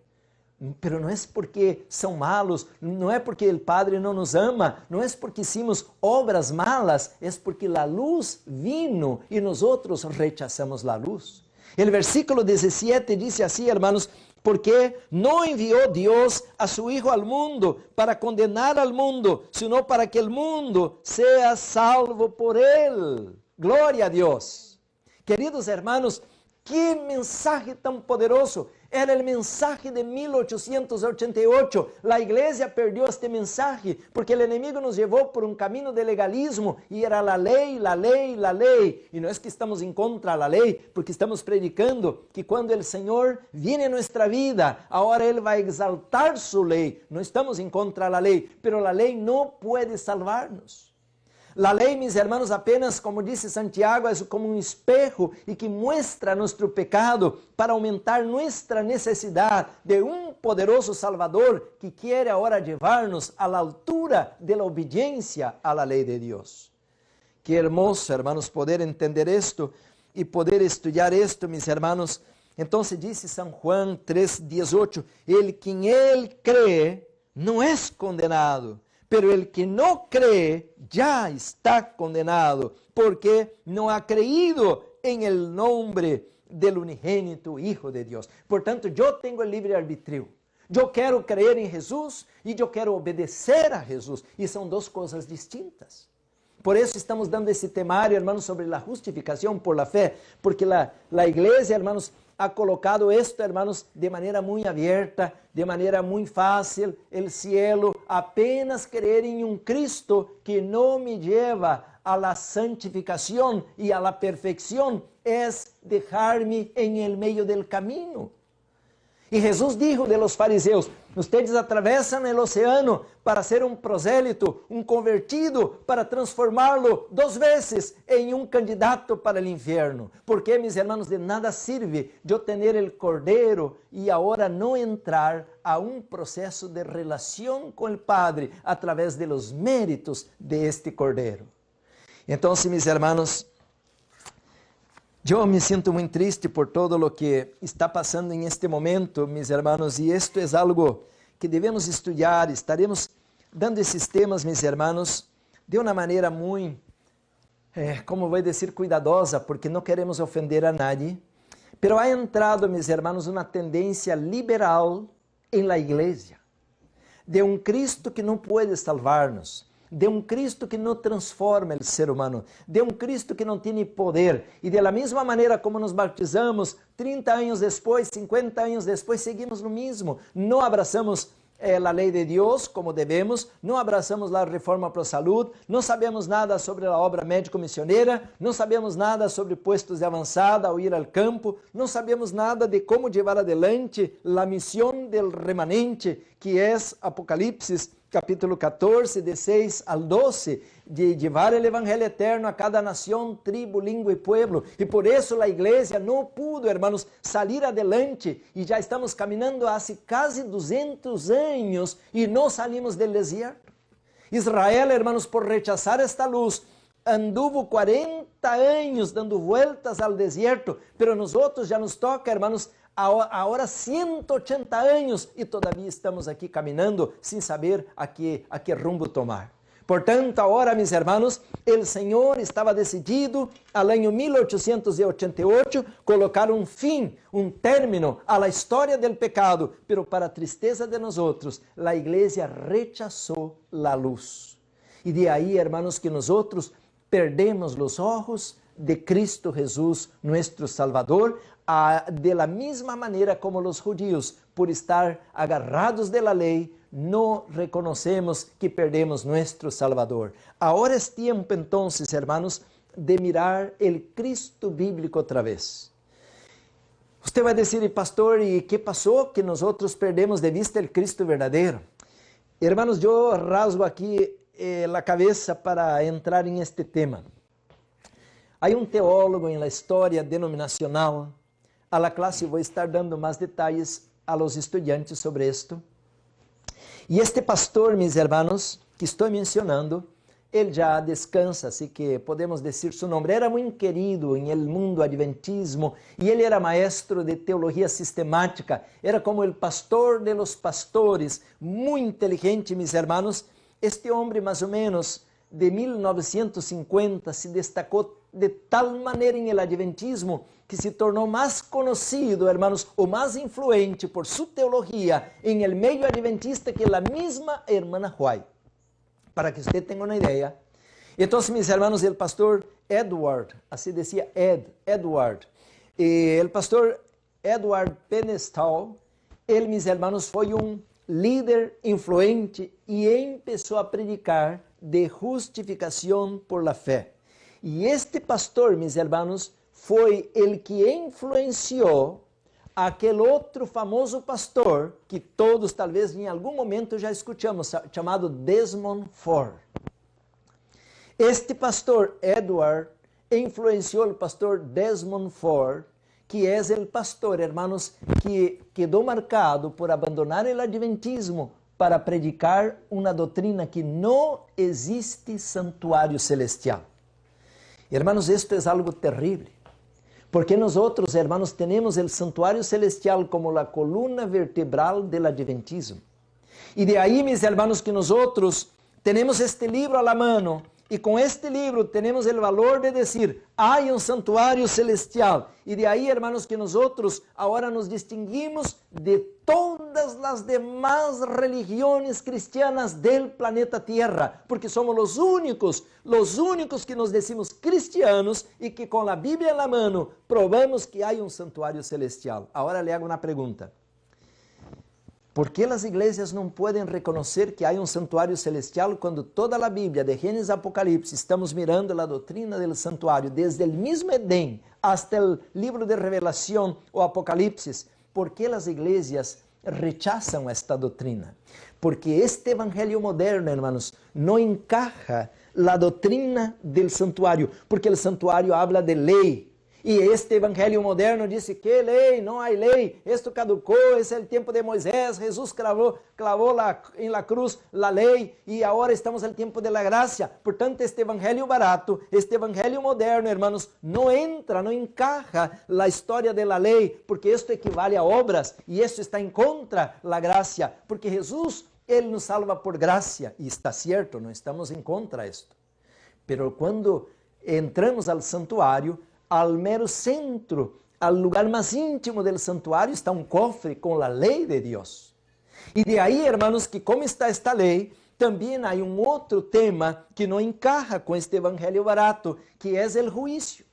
Pero no es porque son malos, no es porque el Padre no nos ama, no es porque hicimos obras malas, es porque la luz vino y nosotros rechazamos la luz. El versículo 17 dice así, hermanos, porque no envió Dios a su Hijo al mundo para condenar al mundo, sino para que el mundo sea salvo por él. Gloria a Dios. Queridos hermanos, qué mensaje tan poderoso. Era el mensaje de 1888. La iglesia perdió este mensaje porque el enemigo nos llevó por un camino de legalismo y era la ley, la ley, la ley. Y no es que estamos en contra de la ley, porque estamos predicando que cuando el Señor viene a nuestra vida, ahora Él va a exaltar su ley. No estamos en contra de la ley, pero la ley no puede salvarnos. La ley, mis hermanos, apenas, como dice Santiago, es como un espejo y que muestra nuestro pecado para aumentar nuestra necesidad de un poderoso Salvador que quiere ahora llevarnos a la altura de la obediencia a la ley de Dios. Qué hermoso, hermanos, poder entender esto y poder estudiar esto, mis hermanos. Entonces dice San Juan 3:18, el que en Él cree no es condenado, pero el que no cree ya está condenado, porque no ha creído en el nombre del unigénito Hijo de Dios. Por tanto, yo tengo el libre arbitrio. Yo quiero creer en Jesús y yo quiero obedecer a Jesús. Y son dos cosas distintas. Por eso estamos dando ese temario, hermanos, sobre la justificación por la fe, porque la iglesia, hermanos, ha colocado esto, hermanos, de manera muy abierta, de manera muy fácil, el cielo, apenas creer en un Cristo que no me lleva a la santificación y a la perfección, es dejarme en el medio del camino. Y Jesús dijo de los fariseos, ustedes atravesan el océano para ser un prosélito, un convertido, para transformarlo 2 veces en un candidato para el infierno. Porque, mis hermanos, de nada sirve yo tener el Cordero y ahora no entrar a un proceso de relación con el Padre a través de los méritos de este Cordero. Entonces, mis hermanos, yo me siento muy triste por todo lo que está pasando en este momento, mis hermanos, y esto es algo que debemos estudiar. Estaremos dando esses temas, mis hermanos, de uma maneira muito, como vou dizer, cuidadosa, porque não queremos ofender a nadie. Pero ha entrado, mis hermanos, uma tendência liberal en la iglesia, de um Cristo que não pode salvar-nos, de um Cristo que não transforma o ser humano, de um Cristo que não tem poder. E de la mesma maneira como nos batizamos, 30 anos depois, 50 anos depois, seguimos no mesmo. Não abraçamos a lei de Deus como devemos, não abraçamos a reforma para a saúde, não sabemos nada sobre a obra médico-missioneira, não sabemos nada sobre puestos de avançada ou ir ao campo, não sabemos nada de como levar adelante a missão del remanente, que é Apocalipse capítulo 14, de 6 al 12, de levar o evangelho eterno a cada nação, tribo, língua e pueblo. E por isso a igreja não pudo, hermanos, salir adelante, e já estamos caminhando há quase 200 anos e não salimos del deserto. Israel, hermanos, por rechazar esta luz, anduvo 40 anos dando vueltas ao deserto, pero nós outros já nos toca, hermanos, agora 180 anos e todavia estamos aqui caminhando sem saber a que rumbo tomar. Portanto, agora, meus irmãos, o Senhor estava decidido, ao ano 1888, colocar um fim, um término à la história del pecado, pero para a tristeza de nós outros, a igreja rechazou a luz. E de aí, hermanos, que nós outros perdemos os olhos de Cristo Jesús, nuestro Salvador, de la misma maneira como os judíos, por estar agarrados de la lei, não reconhecemos que perdemos nuestro Salvador. Agora é tempo, então, hermanos, de mirar o Cristo bíblico outra vez. Você vai dizer, pastor, e que passou que nós outros perdemos de vista o Cristo verdadeiro? Hermanos, eu rasgo aqui a cabeça para entrar em este tema. Há um teólogo em la história denominacional, a la classe vou estar dando mais detalhes a los estudiantes sobre isto. E este pastor, meus hermanos, que estou mencionando, ele já descansa, assim que podemos dizer seu nome. Era muito querido em el mundo adventismo e ele era maestro de teologia sistemática. Era como o pastor de los pastores, muito inteligente, meus hermanos. Este homem, mais ou menos, de 1950, se destacou de tal maneira em el adventismo que se tornou mais conhecido, hermanos, o mais influente por sua teologia em el meio adventista que a mesma hermana White. Para que você tenha uma ideia. Então, meus hermanos, o pastor Edward, assim dizia Edward, e o pastor Edward Penestall, ele, meus hermanos, foi um líder influente e começou a predicar de justificação por la fé. E este pastor, meus hermanos, foi ele que influenciou aquele outro famoso pastor que todos talvez em algum momento já escutamos, chamado Desmond Ford. Este pastor Edward influenciou o pastor Desmond Ford, que é o pastor, hermanos, que quedou marcado por abandonar o adventismo para predicar uma doutrina que não existe santuário celestial. Hermanos, esto é algo terrível, porque nós outros, hermanos, temos o santuário celestial como a coluna vertebral do adventismo. E de aí, meus hermanos, que nós outros temos este livro à la mano, e com este livro temos o valor de dizer, há um santuário celestial. E de aí, hermanos, que nós outros agora nos distinguimos de todas as demais religiões cristianas del planeta Tierra, porque somos os únicos que nos decimos cristianos e que com a Bíblia na mano provamos que há um santuário celestial. Agora lhe hago uma pergunta. ¿Por que as igrejas não podem reconhecer que há um santuário celestial quando toda a Bíblia, de Gênesis a Apocalipse, estamos mirando a doutrina do santuário, desde o mesmo Edém hasta o livro de Revelação ou Apocalipse? ¿Por que as igrejas rechazam esta doutrina? Porque este evangelho moderno, hermanos, não encaja a doutrina do santuário, porque o santuário habla de lei. E este evangelho moderno disse que lei, não há lei, isto caducou, esse é o tempo de Moisés, Jesus clavou em la cruz a lei e agora estamos no tempo de la graça. Portanto, este evangelho barato, este evangelho moderno, hermanos, não entra, não encaja a história da lei, porque isto equivale a obras e isso está em contra da graça, porque Jesus, ele nos salva por graça, e está certo, não estamos em contra disto. Pero quando entramos ao santuário, ao mero centro, ao lugar mais íntimo do santuário, está um cofre com a lei de Deus. E de aí, hermanos, que como está esta lei, também há outro tema que não encaja com este evangelho barato, que é o juízo.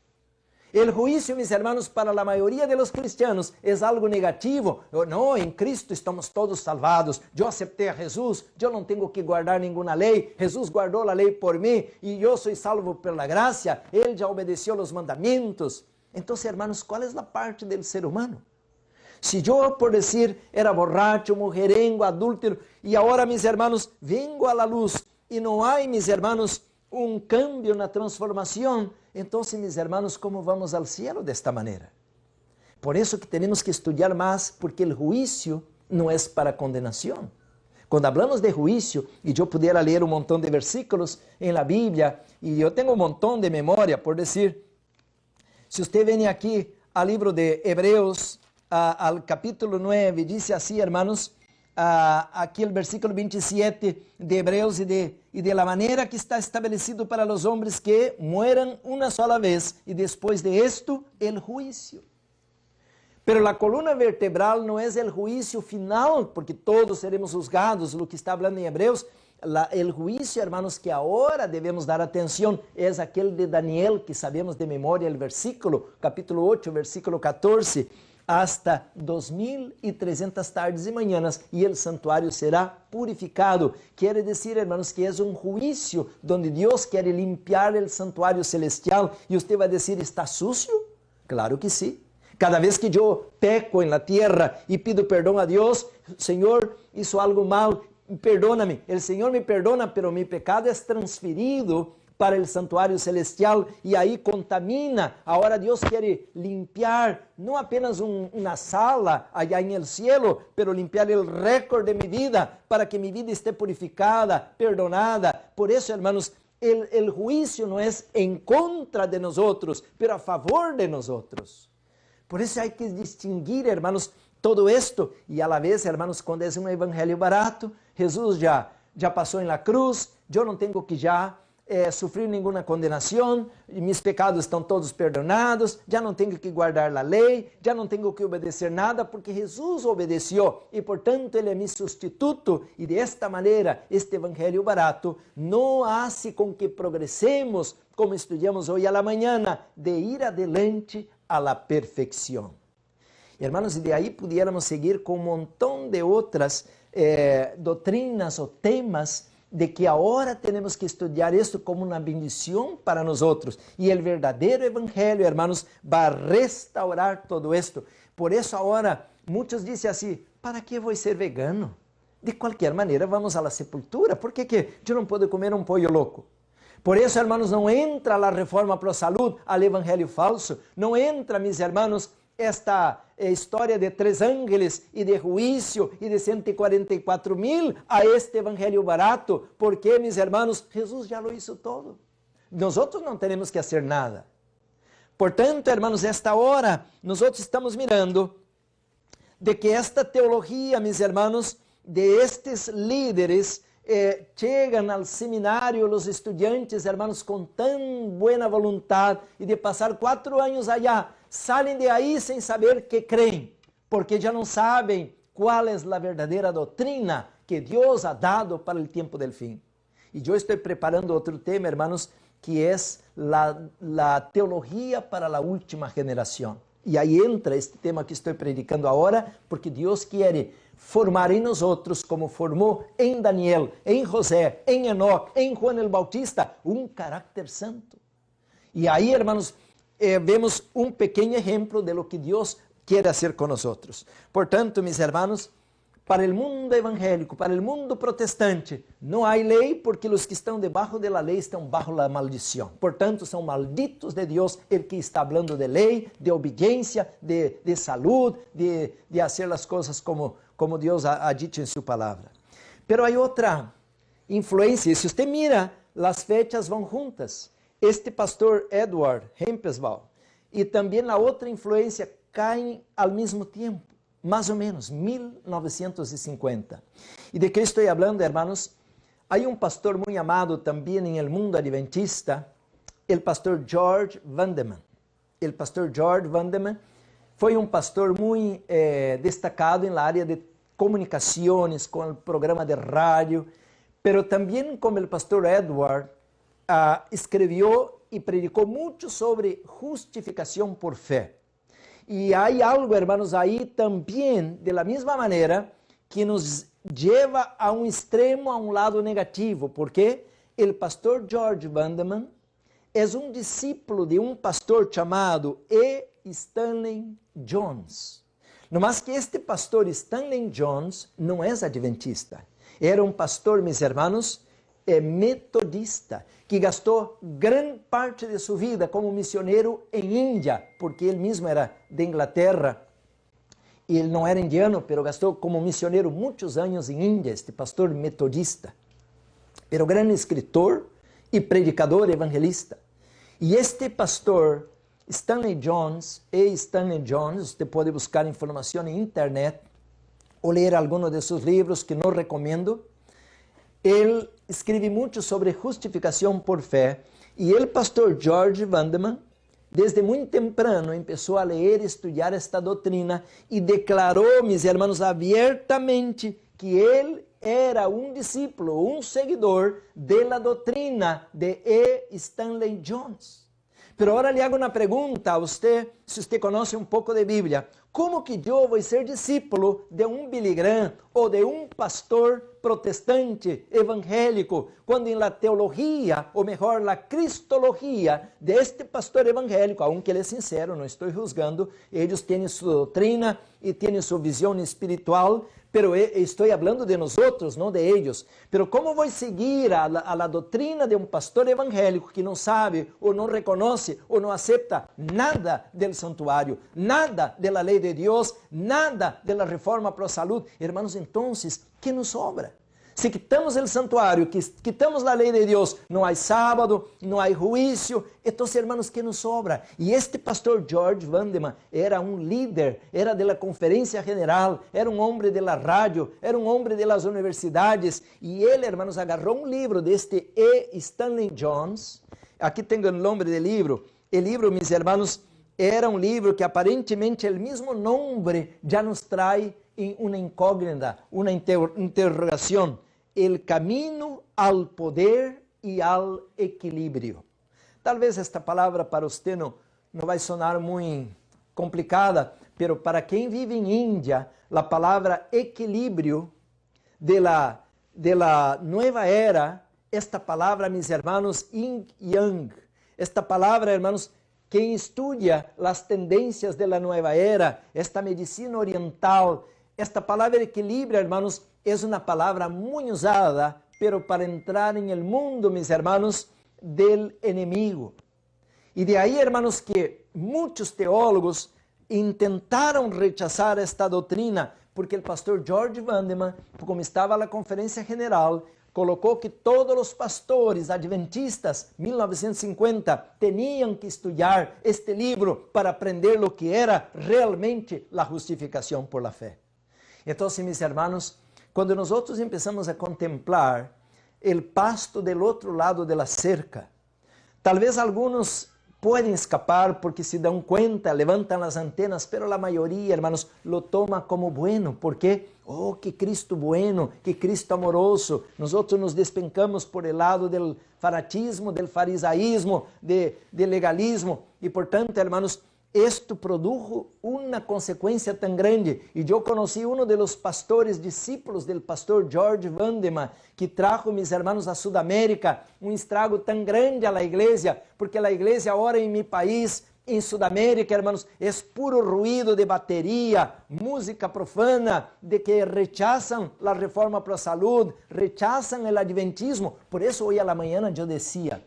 El juicio, mis hermanos, para la mayoría de los cristianos es algo negativo. No, en Cristo estamos todos salvados. Yo acepté a Jesús, yo no tengo que guardar ninguna ley. Jesús guardó la ley por mí y yo soy salvo por la gracia. Él ya obedeció los mandamientos. Entonces, hermanos, ¿cuál es la parte del ser humano? Si yo, por decir, era borracho, mujerengo, adúltero, y ahora, mis hermanos, vengo a la luz y no hay, mis hermanos, un cambio, una transformación, entonces, mis hermanos, ¿cómo vamos al cielo de esta manera? Por eso que tenemos que estudiar más, porque el juicio no es para condenación. Cuando hablamos de juicio, y yo pudiera leer un montón de versículos en la Biblia, y yo tengo un montón de memoria, por decir, si usted viene aquí al libro de Hebreos, al capítulo 9, dice así, hermanos, aqui o versículo 27 de Hebreus e de la manera que está establecido para os homens que mueran uma sola vez e depois de esto el juicio. Pero a coluna vertebral não é o juicio final, porque todos seremos juzgados, lo que está hablando em Hebreus. El juicio, hermanos, que agora devemos dar atenção é aquele de Daniel, que sabemos de memória o versículo, capítulo 8, versículo 14, hasta 2300 tardes e manhãs, e o santuário será purificado. Quer dizer, hermanos, que é um juízo onde Deus quer limpiar o santuário celestial, e você vai dizer, ¿está sucio? Claro que sim. Cada vez que eu peco na terra e pido perdão a Deus, Senhor, hizo algo mal, perdóname. O Senhor me perdona, pero mi pecado é transferido para o santuário celestial e aí contamina. Agora Deus quer limpiar não apenas uma sala allá em el cielo, pero limpiar o récord de mi vida para que mi vida esté purificada, perdonada. Por isso, hermanos, el juicio não é em contra de nós, pero a favor de nós. Por isso há que distinguir, hermanos, todo esto e a la vez, hermanos, quando é um evangelho barato, Jesus já passou em la cruz, eu não tenho que já sofrer nenhuma condenação, meus pecados estão todos perdonados, já não tenho que guardar a lei, já não tenho que obedecer nada, porque Jesus obedeceu e, portanto, Ele é meu substituto. E de esta maneira, este evangelho barato não hace com que progressemos, como estudamos hoje à la manhã, de ir adelante a la perfeição. Hermanos, e de aí pudiéramos seguir com um montão de outras doutrinas ou temas de que agora temos que estudar isto como uma bendição para nós outros. E o verdadeiro evangelho, hermanos, vai restaurar todo isto. Por isso agora, muitos dizem assim, para que vou ser vegano? De qualquer maneira, vamos à sepultura. Por que eu não posso comer um pollo louco? Por isso, hermanos, não entra a reforma pro saúde, ao evangelho falso. Não entra, meus hermanos, esta história de 3 ángeles e de juízo e de 144,000 a este evangelho barato, porque, meus hermanos, Jesus já lo hizo todo. Nós não temos que fazer nada. Portanto, hermanos, esta hora, nós estamos mirando de que esta teologia, meus hermanos, de estes líderes, chegam ao seminário os estudantes, hermanos, com tão boa vontade, e de passar 4 anos allá, saem de aí sem saber que creem, porque já não sabem qual é a verdadeira doutrina que Deus ha dado para o tempo del fim. E eu estou preparando outro tema, hermanos, que é a teologia para a última geração. E aí entra este tema que estou predicando agora, porque Deus quer formar em nós outros, como formou em Daniel, em José, em Enoque, em Juan el Bautista, um caráter santo. E aí, hermanos, vemos um pequeno exemplo de lo que Deus quer fazer com nós outros. Portanto, meus hermanos, para o mundo evangélico, para o mundo protestante, não há lei, porque os que estão debaixo da lei estão bajo a maldição. Portanto, são malditos de Deus, el que está falando de lei, de obediência, de saúde, de fazer as coisas como Deus ha dicho em sua palavra. Pero há outra influência, se você mira, as fechas vão juntas. Este pastor Edward Hempeswald e também a outra influência caem ao mesmo tempo, mais ou menos, 1950. E de que estou falando, hermanos? Há um pastor muito amado também no mundo adventista, o pastor George Vandeman. O pastor George Vandeman foi um pastor muito destacado na área de comunicações, com o programa de rádio, pero también como el pastor Edward escribió y predicó mucho sobre justificación por fe. Y hay algo, hermanos, ahí también, de la misma manera, que nos lleva a un extremo, a un lado negativo, porque el pastor George Vandeman es un discípulo de un pastor llamado E. Stanley Jones. No más que este pastor Stanley Jones no es adventista. Era un pastor, mis hermanos, metodista, que gastó gran parte de su vida como misionero en India, porque él mismo era de Inglaterra. Y él no era indiano, pero gastó como misionero muchos años en India, este pastor metodista. Pero gran escritor y predicador evangelista. Y este pastor, Stanley Jones, Stanley Jones, usted puede buscar información en internet o leer algunos de sus libros que no recomiendo. Él escribe mucho sobre justificación por fe. Y el pastor George Vandeman, desde muy temprano, empezó a leer y estudiar esta doctrina y declaró, mis hermanos, abiertamente que él era un discípulo, un seguidor de la doctrina de E. Stanley Jones. Pero ahora le hago una pregunta a usted, si usted conoce un poco de Biblia. ¿Cómo que yo voy a ser discípulo de un Billy Graham o de un pastor protestante evangélico, cuando en la teología, o mejor, la cristología de este pastor evangélico, aunque él es sincero, no estoy juzgando, ellos tienen su doctrina y tienen su visión espiritual, pero estoy hablando de nosotros, no de ellos. Pero ¿cómo voy a seguir a la doctrina de un pastor evangélico que no sabe o no reconoce o no acepta nada del santuario, nada de la ley de Dios, nada de la reforma pro salud? Hermanos, entonces, ¿qué nos sobra? Si quitamos el santuario, quitamos la ley de Dios, no hay sábado, no hay juicio, entonces, hermanos, ¿qué nos sobra? Y este pastor George Vandeman era un líder, era de la conferencia general, era un hombre de la radio, era un hombre de las universidades, y él, hermanos, agarró un libro de este E. Stanley Jones. Aquí tengo el nombre del libro. El libro, mis hermanos, era un libro que aparentemente el mismo nombre ya nos trae una incógnita, una interrogación: el camino al poder y al equilibrio. Tal vez esta palabra para usted no va a sonar muy complicada, pero para quien vive en India, la palabra equilibrio de la nueva era, esta palabra, mis hermanos, yin yang, esta palabra, hermanos, quien estudia las tendencias de la nueva era, esta medicina oriental, esta palabra equilibrio, hermanos, es una palabra muy usada, pero para entrar en el mundo, mis hermanos, del enemigo. Y de ahí, hermanos, que muchos teólogos intentaron rechazar esta doctrina, porque el pastor George Vandeman, como estaba en la conferencia general, colocó que todos los pastores adventistas, 1950, tenían que estudiar este libro para aprender lo que era realmente la justificación por la fe. Entonces, mis hermanos, cuando nosotros empezamos a contemplar el pasto del otro lado de la cerca, tal vez algunos pueden escapar porque se dan cuenta, levantan las antenas, pero la mayoría, hermanos, lo toma como bueno. ¿Por qué? Oh, que Cristo bueno, que Cristo amoroso. Nosotros nos despencamos por el lado del fanatismo, del farisaísmo, del legalismo. Y por tanto, hermanos, esto produjo una consecuencia tan grande. Y yo conocí uno de los pastores discípulos del pastor George Vandeman, que trajo, mis hermanos, a Sudamérica un estrago tan grande a la iglesia, porque la iglesia ahora en mi país, en Sudamérica, hermanos, es puro ruido de batería, música profana, de que rechazan la reforma pro salud, rechazan el adventismo. Por eso hoy a la mañana yo decía: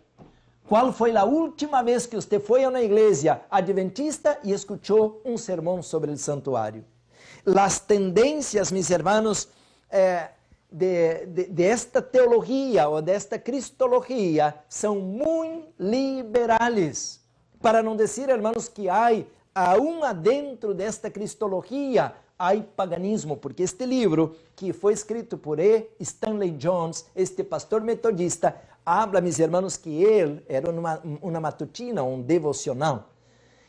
¿cuál fue la última vez que usted fue a una iglesia adventista y escuchó un sermón sobre el santuario? Las tendencias, mis hermanos, de esta teología o de esta cristología son muy liberales. Para no decir, hermanos, que hay aún adentro de esta cristología hay paganismo, porque este libro, que fue escrito por E. Stanley Jones, este pastor metodista, habla, mis hermanos, que él era una matutina, un devocional.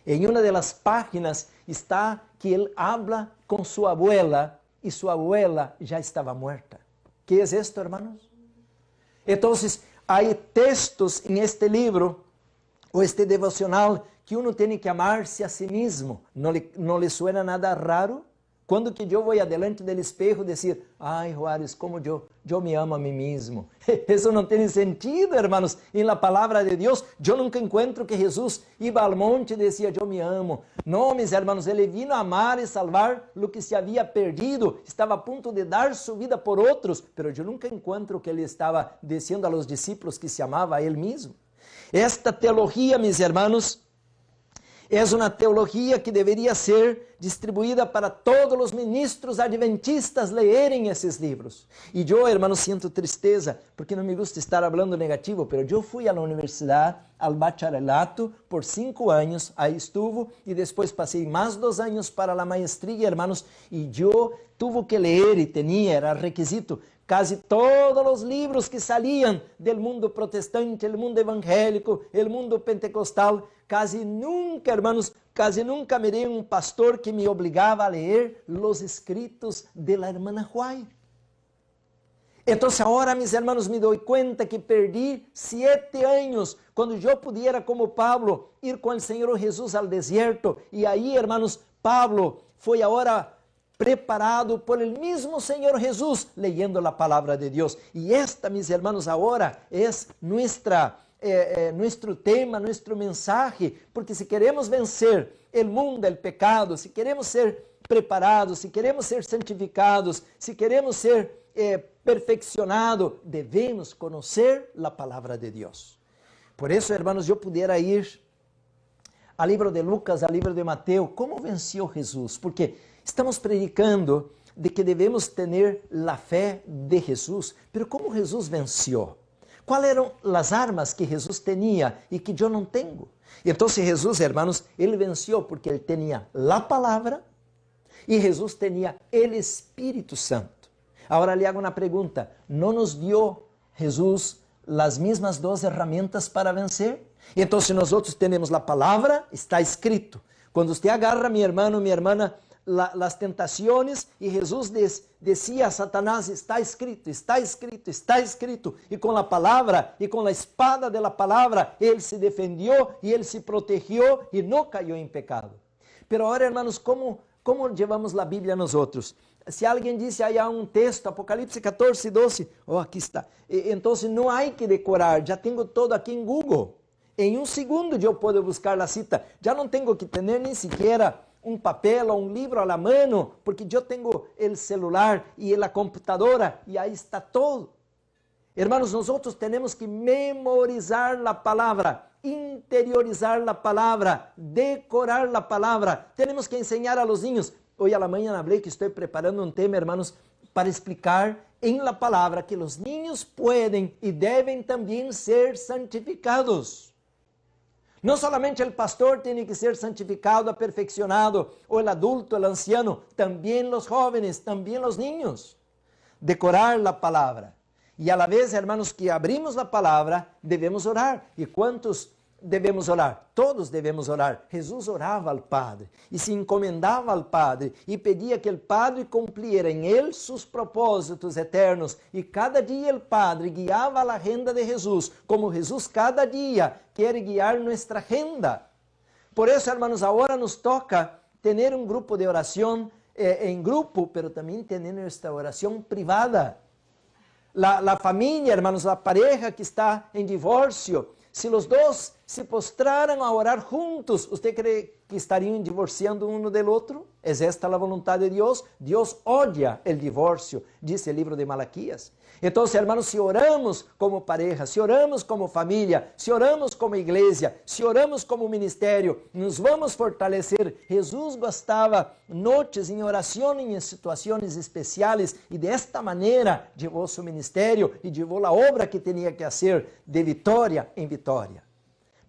En una de las páginas está que él habla con su abuela y su abuela ya estaba muerta. ¿Qué es esto, hermanos? Então, há textos em este livro, ou este devocional, que uno tem que amar-se a si mesmo. Não lhe suena nada raro? Quando que eu vou adelante do espejo dizer, ai Juárez, como eu me amo a mim mesmo. Isso não tem sentido, hermanos. Em la palavra de Deus, eu nunca encontro que Jesus iba al monte e dizia, eu me amo. Não, mis hermanos, ele vino a amar e salvar o que se havia perdido. Estava a ponto de dar sua vida por outros, mas eu nunca encontro que ele estava dizendo a los discípulos que se amava a ele mesmo. Esta teologia, mis hermanos, é uma teologia que deveria ser distribuída para todos os ministros adventistas lerem esses livros. E eu, hermano, sinto tristeza, porque não me gusta estar falando negativo, mas eu fui à universidade, ao bacharelato, por 5 anos, aí estuve, e depois passei mais 2 anos para a maestria, hermanos, e eu tive que ler, e era requisito, quase todos os livros que saliam do mundo protestante, do mundo evangélico, do mundo pentecostal. Quase nunca, hermanos, quase nunca mirei um pastor que me obrigava a ler os escritos de la hermana White. Então, agora, mis hermanos, me dou conta que perdi 7 anos, quando eu pudiera, como Pablo, ir com o Senhor Jesus ao deserto. E aí, hermanos, Pablo foi agora preparado por el mismo Señor Jesús, leyendo la palabra de Dios. Y esta, mis hermanos, ahora es nuestro tema, nuestro mensaje, porque si queremos vencer el mundo, el pecado, si queremos ser preparados, si queremos ser santificados, si queremos ser perfeccionados, debemos conocer la palabra de Dios. Por eso, hermanos, yo pudiera ir al libro de Lucas, al libro de Mateo, ¿cómo venció Jesús? Porque estamos predicando de que devemos ter a fé de Jesus, mas como Jesus venceu? Quais eram as armas que Jesus tinha e que eu não tenho? Então, Jesus, hermanos, ele venceu porque ele tinha a palavra e Jesus tinha o Espírito Santo. Agora lhe hago uma pergunta: não nos deu Jesus as mesmas 2 ferramentas para vencer? Então, se nós temos a palavra, está escrito. Quando você agarra, meu irmão, minha irmã, las tentaciones, y Jesús decía a Satanás, está escrito, está escrito, está escrito, y con la palabra, y con la espada de la palabra, él se defendió, y él se protegió, y no cayó en pecado. Pero ahora, hermanos, ¿cómo llevamos la Biblia nosotros? Se alguém disse, aí há um texto, Apocalipse 14, 12, aqui está. Então, não há que decorar, já tenho todo aqui em Google. Em 1 segundo eu posso buscar a cita, já não tenho que ter nem sequer um papel ou um livro à mão, porque eu tenho o celular e a computadora, e aí está todo. Hermanos, nós temos que memorizar a palavra, interiorizar a palavra, decorar a palavra. Temos que ensinar a los niños. Hoje à manhã falei que estou preparando um tema, hermanos, para explicar em la palavra que os niños podem e devem também ser santificados. Não solamente o pastor tem que ser santificado, aperfeccionado, ou o adulto, o anciano, também os jovens, também os niños. Decorar a palavra. E a la vez, hermanos, que abrimos a palavra, devemos orar. E quantos devemos orar? Todos devemos orar. Jesus orava ao Padre e se encomendava ao Padre e pedia que o Padre cumpriera em ele seus propósitos eternos. E cada dia o Padre guiava a agenda de Jesus, como Jesus cada dia quer guiar nossa agenda. Por isso, hermanos, agora nos toca ter um grupo de oração em grupo, mas também ter esta oração privada. La família, hermanos, a pareja que está em divórcio, se os dois se postraram a orar juntos, ¿usted cree que estariam divorciando uno del outro? ¿Es esta a voluntad de Deus? Deus odia el divorcio, dice el libro de Malaquías. Então, hermanos, se oramos como pareja, se oramos como família, se oramos como igreja, se oramos como ministério, nos vamos fortalecer. Jesus gostava noites em oração em situações especiais e desta maneira levou seu ministério e levou a obra que tinha que fazer de vitória em vitória.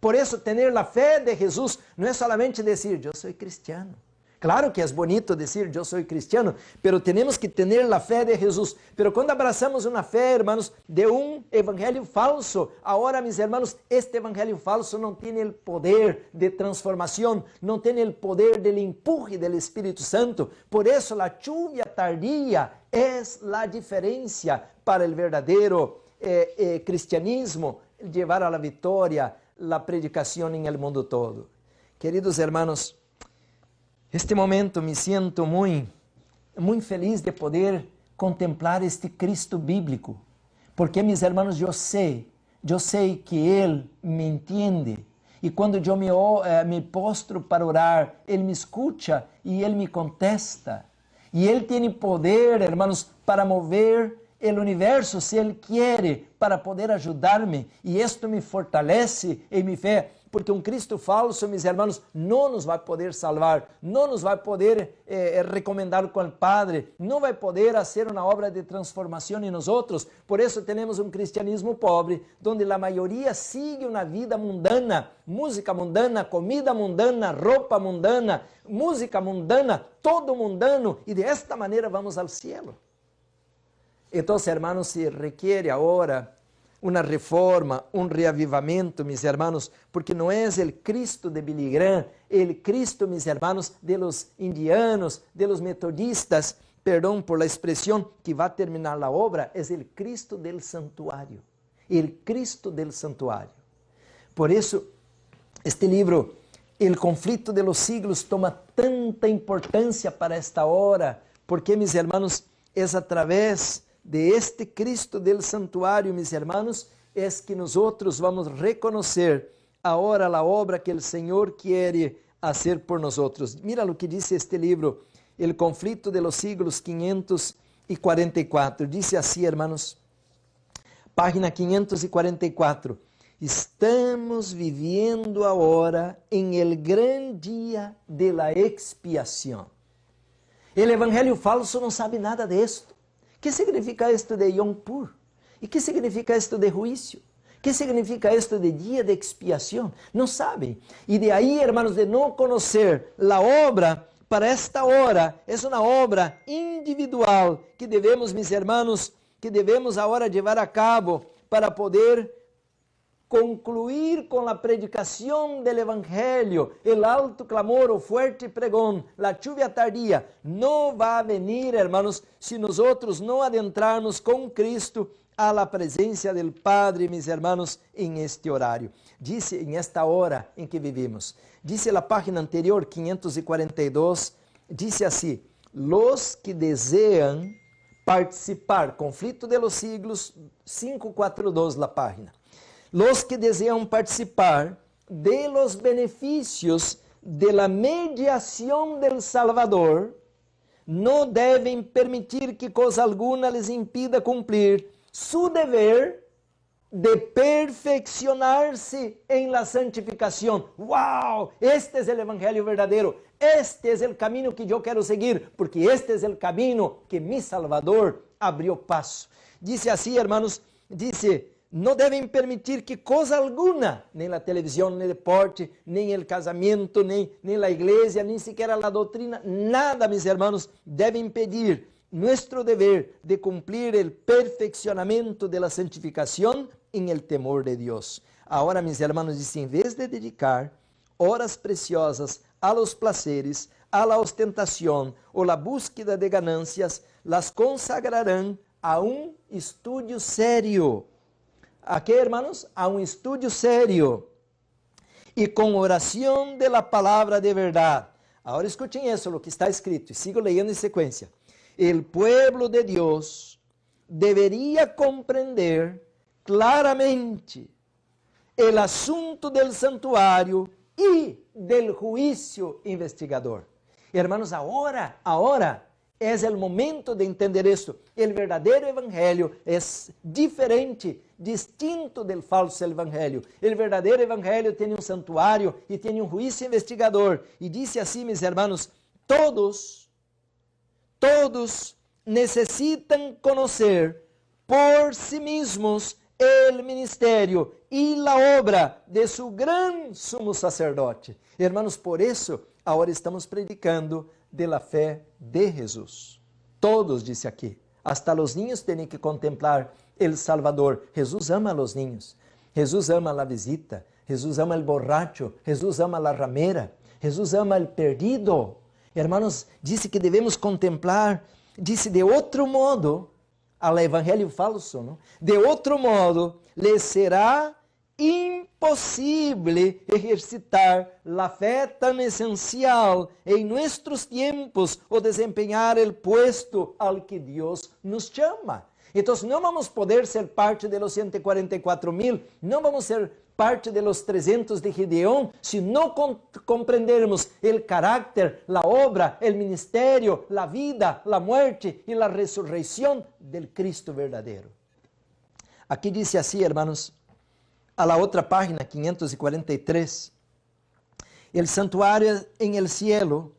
Por isso, ter a fé de Jesus não é solamente dizer, eu sou cristiano. Claro que é bonito dizer, eu sou cristiano, pero temos que ter a fé de Jesus. Pero quando abraçamos uma fé, hermanos, de um evangelho falso, agora, mis hermanos, este evangelho falso não tem o poder de transformação, não tem o poder do empurre do Espírito Santo. Por isso, a lluvia tardia é a diferença para o verdadeiro cristianismo llevar a la victoria la predicación en el mundo todo. Queridos hermanos, este momento me siento muy feliz de poder contemplar este Cristo bíblico, porque, mis hermanos, eu sei que Ele me entende, e quando eu me postro para orar, Ele me escuta e Ele me contesta, e Ele tem poder, hermanos, para mover o universo, se Ele quer, para poder ajudar-me, e isto me fortalece em minha fé, porque um Cristo falso, meus irmãos, não nos vai poder salvar, não nos vai poder recomendar com o Padre, não vai poder fazer uma obra de transformação em nós outros. Por isso temos um cristianismo pobre, onde a maioria sigue uma vida mundana, música mundana, comida mundana, roupa mundana, música mundana, todo mundano, e de esta maneira vamos ao cielo. Então, hermanos, se requiere agora uma reforma, um reavivamento, mis hermanos, porque não é o Cristo de Billy Graham, o Cristo, mis hermanos, de los indianos, de los metodistas, perdão por la expressão, que vai terminar a obra, é o Cristo del santuário, o Cristo del santuário. Por isso, este livro, El conflito de los siglos, toma tanta importância para esta hora, porque, mis hermanos, é através de este Cristo del santuário, mis hermanos, es que nosotros vamos reconocer ahora la obra que el Señor quiere hacer por nosotros. Mira lo que dice este libro, El conflicto de los siglos 544. Dice así, hermanos, página 544. Estamos viviendo ahora en el gran día de la expiación. El evangelio falso no sabe nada de esto. ¿Qué significa esto de Yom Kippur? ¿Y qué significa esto de juicio? ¿Qué significa esto de día de expiación? No saben. Y de ahí, hermanos, de no conocer la obra para esta hora, es una obra individual que debemos, mis hermanos, que debemos ahora llevar a cabo para poder concluir com a predicação do Evangelho, o alto clamor, o fuerte pregão, a lluvia tardía, não vai venir, hermanos, se nós não adentrarmos com Cristo a la presença do Padre, mis hermanos, em este horário. Dice, em esta hora em que vivimos. Dice a página anterior, 542, dice assim, los que desejam participar, conflito de los siglos, 542 la página. Los que deseam participar de los beneficios de la mediación del Salvador no deben permitir que cosa alguna les impida cumplir su deber de perfeccionarse en la santificación. ¡Wow! Este es el evangelio verdadero. Este es el camino que yo quiero seguir, porque este es el camino que mi Salvador abrió paso. Dice así, hermanos, dice, no deben permitir que cosa alguna, nem a televisão, nem o deporte, nem o casamento, nem a igreja, nem sequer a doutrina, nada, mis hermanos, deve impedir nuestro dever de cumplir el perfeccionamiento de la santificación en el temor de Dios. Ahora, mis hermanos, dice, en vez de dedicar horas preciosas a los placeres, a la ostentación o la búsqueda de ganancias, las consagrarán a un estudio serio. ¿A qué, hermanos? A un estudio serio y con oración de la palabra de verdad. Ahora escuchen eso, lo que está escrito, y sigo leyendo en secuencia. El pueblo de Dios debería comprender claramente el asunto del santuario y del juicio investigador. Hermanos, ahora es el momento de entender esto. El verdadero evangelio es diferente, distinto del falso evangelio. El verdadero evangelio tiene un santuario y tiene un juicio investigador. Y dice así, mis hermanos, todos necesitan conocer por sí mismos el ministerio y la obra de su gran sumo sacerdote. Hermanos, por eso ahora estamos predicando de la fé de Jesús. Todos, dice aquí, hasta los niños tienen que contemplar el Salvador. Jesús ama a los niños, Jesús ama la visita, Jesús ama el borracho, Jesús ama la ramera, Jesús ama el perdido. Hermanos, dice que debemos contemplar, dice de outro modo, ao evangelho falso, não? De outro modo, lhes será impossível exercitar a fé tão essencial em nossos tempos ou desempenhar o puesto al que Deus nos chama. Então, não vamos poder ser parte de los 144,000, não vamos ser parte de los 300 de Gideón, se não compreendermos o caráter, a obra, o ministério, a vida, a muerte e a ressurreição del Cristo verdadeiro. Aqui diz assim, hermanos, a la outra página, 543, el santuario en el cielo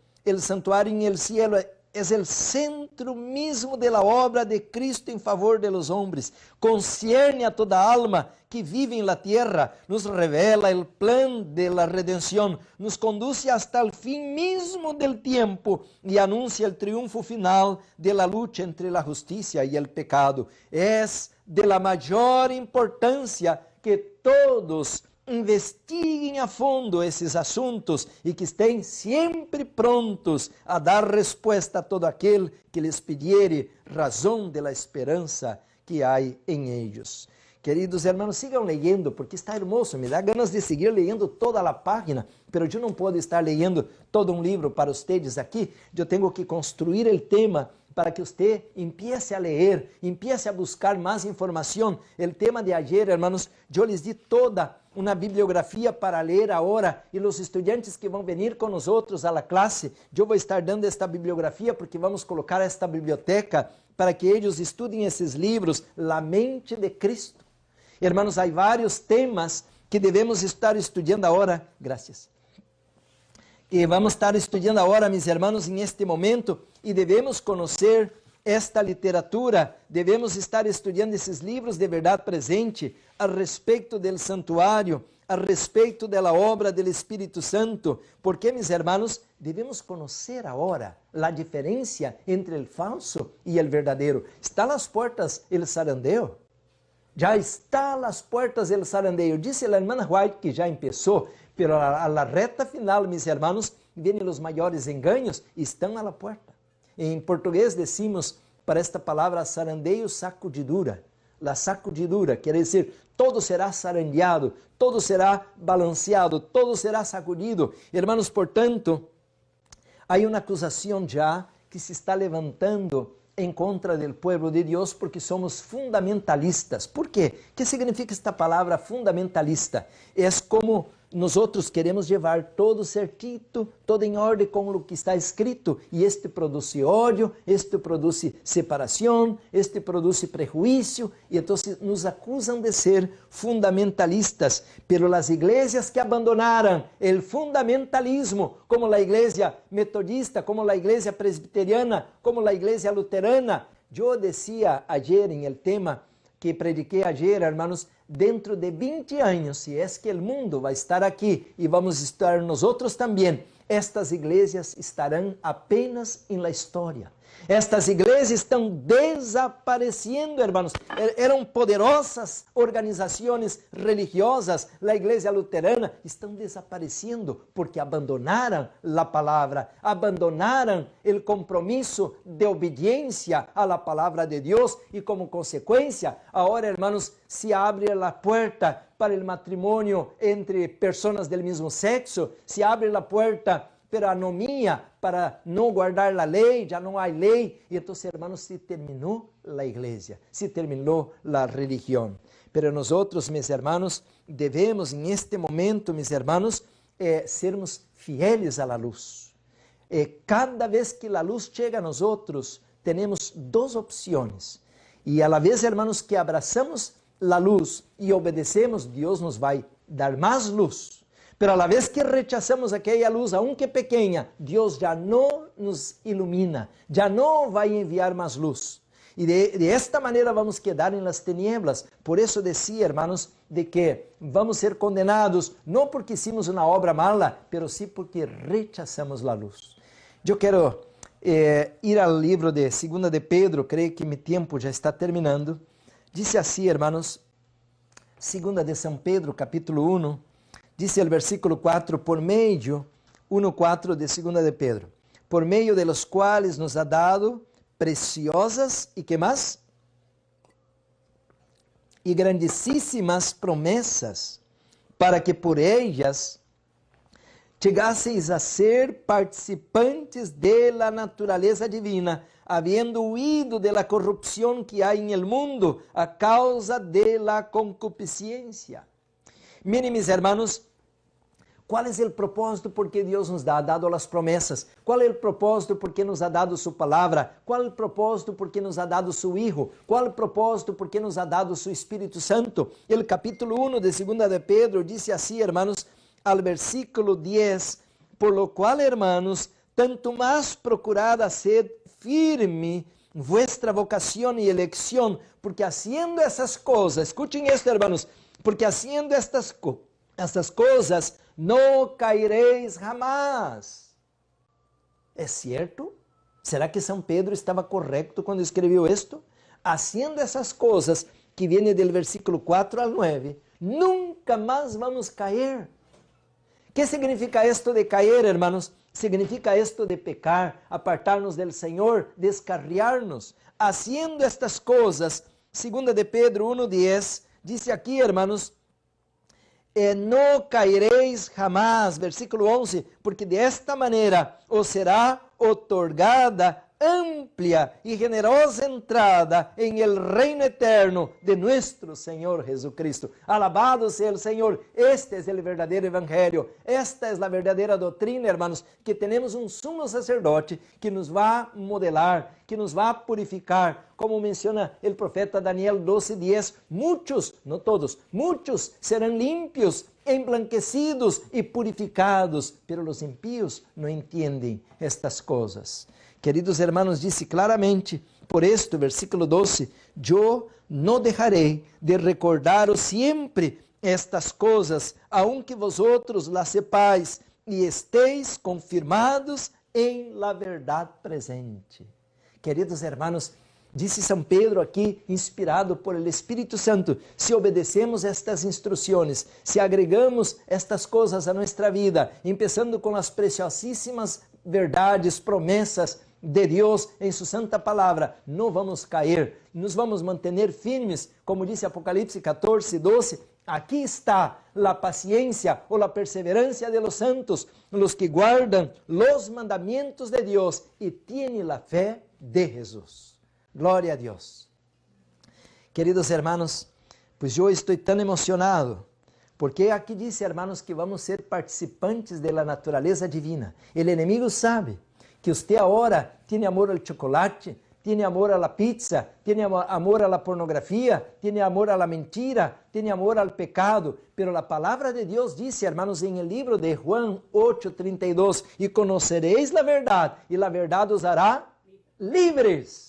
es el centro mismo de la obra de Cristo en favor de los hombres, concierne a toda alma que vive en la tierra, nos revela el plan de la redención, nos conduce hasta el fin mismo del tiempo y anuncia el triunfo final de la lucha entre la justicia y el pecado. Es de la mayor importancia que todos investiguem a fundo esses assuntos e que estejam sempre prontos a dar resposta a todo aquele que lhes pediere razão de la esperança que há em eles. Queridos hermanos, sigam leyendo, porque está hermoso, me dá ganas de seguir leyendo toda a página, mas eu não posso estar leyendo todo um livro para vocês aqui, eu tenho que construir o tema para que você empiece a ler, empiece a buscar mais informação. O tema de ayer, hermanos, eu lhes di toda uma bibliografia para ler agora, e os estudantes que vão venir com nós a la classe, eu vou estar dando esta bibliografia, porque vamos colocar esta biblioteca para que eles estudem esses livros, La Mente de Cristo. Hermanos, há vários temas que devemos estar estudando agora, graças. E vamos estar estudando agora, meus irmãos, em este momento, e devemos conhecer esta literatura, devemos estar estudando esses livros de verdade presente, a respeito do santuário, a respeito da obra do Espírito Santo, porque, meus irmãos, devemos conhecer agora a diferença entre o falso e o verdadeiro. Está nas portas o zarandeo? Já está nas portas el zarandeo. Disse a irmã White que já começou, pero a la reta final, meus irmãos, vêm os maiores enganos e estão à la porta. Em português decimos para esta palavra zarandeio sacudidura. La sacudidura quer dizer todo será zarandeado, todo será balanceado, todo será sacudido. Irmãos, portanto, há uma acusação já que se está levantando em contra do povo de Deus porque somos fundamentalistas. Por quê? O que significa esta palavra fundamentalista? É como nós queremos levar todo certito, todo em ordem com o que está escrito, e este produz ódio, este produz separação, este produz prejuízo, e então nos acusam de ser fundamentalistas. Pero as igrejas que abandonaram o fundamentalismo, como a igreja metodista, como a igreja presbiteriana, como a igreja luterana, eu decía ayer em el tema que prediquei ayer, hermanos, dentro de 20 anos, se é que o mundo vai estar aqui e vamos estar nós outros também, estas igrejas estarão apenas em la história. Estas igrejas estão desaparecendo, hermanos. Eram poderosas organizações religiosas, a igreja luterana, estão desaparecendo porque abandonaram a palavra, abandonaram o compromisso de obediência à palavra de Deus e, como consequência, agora, hermanos, se abre a porta para o matrimônio entre pessoas do mesmo sexo, se abre a porta para a anomia, para não guardar a lei, já não há lei, e então, hermanos, se terminou a igreja, se terminou a religião. Pero nós, meus irmãos, devemos, em este momento, meus irmãos, sermos fieles à luz. Cada vez que a luz chega a nós, temos duas opções. E a la vez, hermanos, que abraçamos a luz e obedecemos, Deus nos vai dar mais luz. Pero a la vez que rechazamos aquela luz, aunque pequena, Deus já não nos ilumina, já não vai enviar mais luz. E de esta maneira vamos quedar em las tinieblas. Por isso decía, hermanos, de que vamos ser condenados, não porque hicimos uma obra mala, pero sim porque rechazamos a luz. Eu quero ir ao livro de 2 de Pedro, creio que meu tempo já está terminando. Dice assim, hermanos, 2 de São Pedro, capítulo 1, dice el versículo 4, por meio, 1:4 de 2 de Pedro, por meio de los cuales nos ha dado preciosas, ¿y qué más? e grandíssimas promessas, para que por ellas chegasseis a ser participantes de la naturaleza divina, habiendo huido de la corrupción que hay en el mundo a causa de la concupiscencia. Miren, mis hermanos, ¿cuál es el propósito por que Deus nos ha dado as promessas? Qual é o propósito por que nos ha dado su palavra? Qual é o propósito por que nos ha dado su Hijo? Qual é o propósito por que nos ha dado su Espírito Santo? El capítulo 1 de 2 de Pedro dice así, hermanos, al versículo 10, por lo cual, hermanos, tanto más procurad hacer firme vuestra vocación y elección, porque haciendo esas cosas, escuchen esto, hermanos, porque haciendo estas cosas no caeréis jamás. ¿É certo? Será que São Pedro estava correto quando escreveu isto? Haciendo essas coisas, que viene del versículo 4 al 9, nunca más vamos caer. ¿Qué significa esto de caer, hermanos? Significa esto de pecar, apartarnos del Señor, descarriarnos. Haciendo estas cosas, 2 de Pedro 1:10, dice aquí, hermanos, no caeréis jamás, versículo 11, porque de esta manera os será otorgada amplia y generosa entrada en el reino eterno de nuestro Señor Jesucristo. Alabado sea el Señor. Este es el verdadero evangelio. Esta es la verdadera doctrina, hermanos, que tenemos un sumo sacerdote que nos va a modelar, que nos va a purificar, como menciona el profeta Daniel 12:10. Muchos, no todos, muchos serán limpios, emblanquecidos y purificados, pero los impíos no entienden estas cosas. Queridos hermanos, disse claramente, por esto, versículo 12, yo no dejaré de recordaros siempre estas cosas, aunque vosotros las sepáis y estéis confirmados en la verdad presente. Queridos hermanos, disse São Pedro aqui, inspirado por el Espírito Santo, se obedecemos estas instruções, se agregamos estas coisas a nossa vida, começando com as preciosíssimas verdades, promessas de Deus em sua santa palavra, não vamos cair, nos vamos manter firmes, como disse Apocalipse 14:12, aqui está a paciência ou a perseverancia de los santos, los que guardan los mandamientos de Deus e tienen a fé de Jesus. Glória a Deus. Queridos hermanos, pues eu estou tão emocionado, porque aqui diz, hermanos, que vamos ser participantes da natureza divina. O inimigo sabe que você agora tem amor ao chocolate, tem amor à pizza, tem amor à pornografia, tem amor à mentira, tem amor ao pecado, pero a palavra de Deus diz, hermanos, em el livro de Juan 8:32, e conocereis a verdade, e a verdade os hará livres.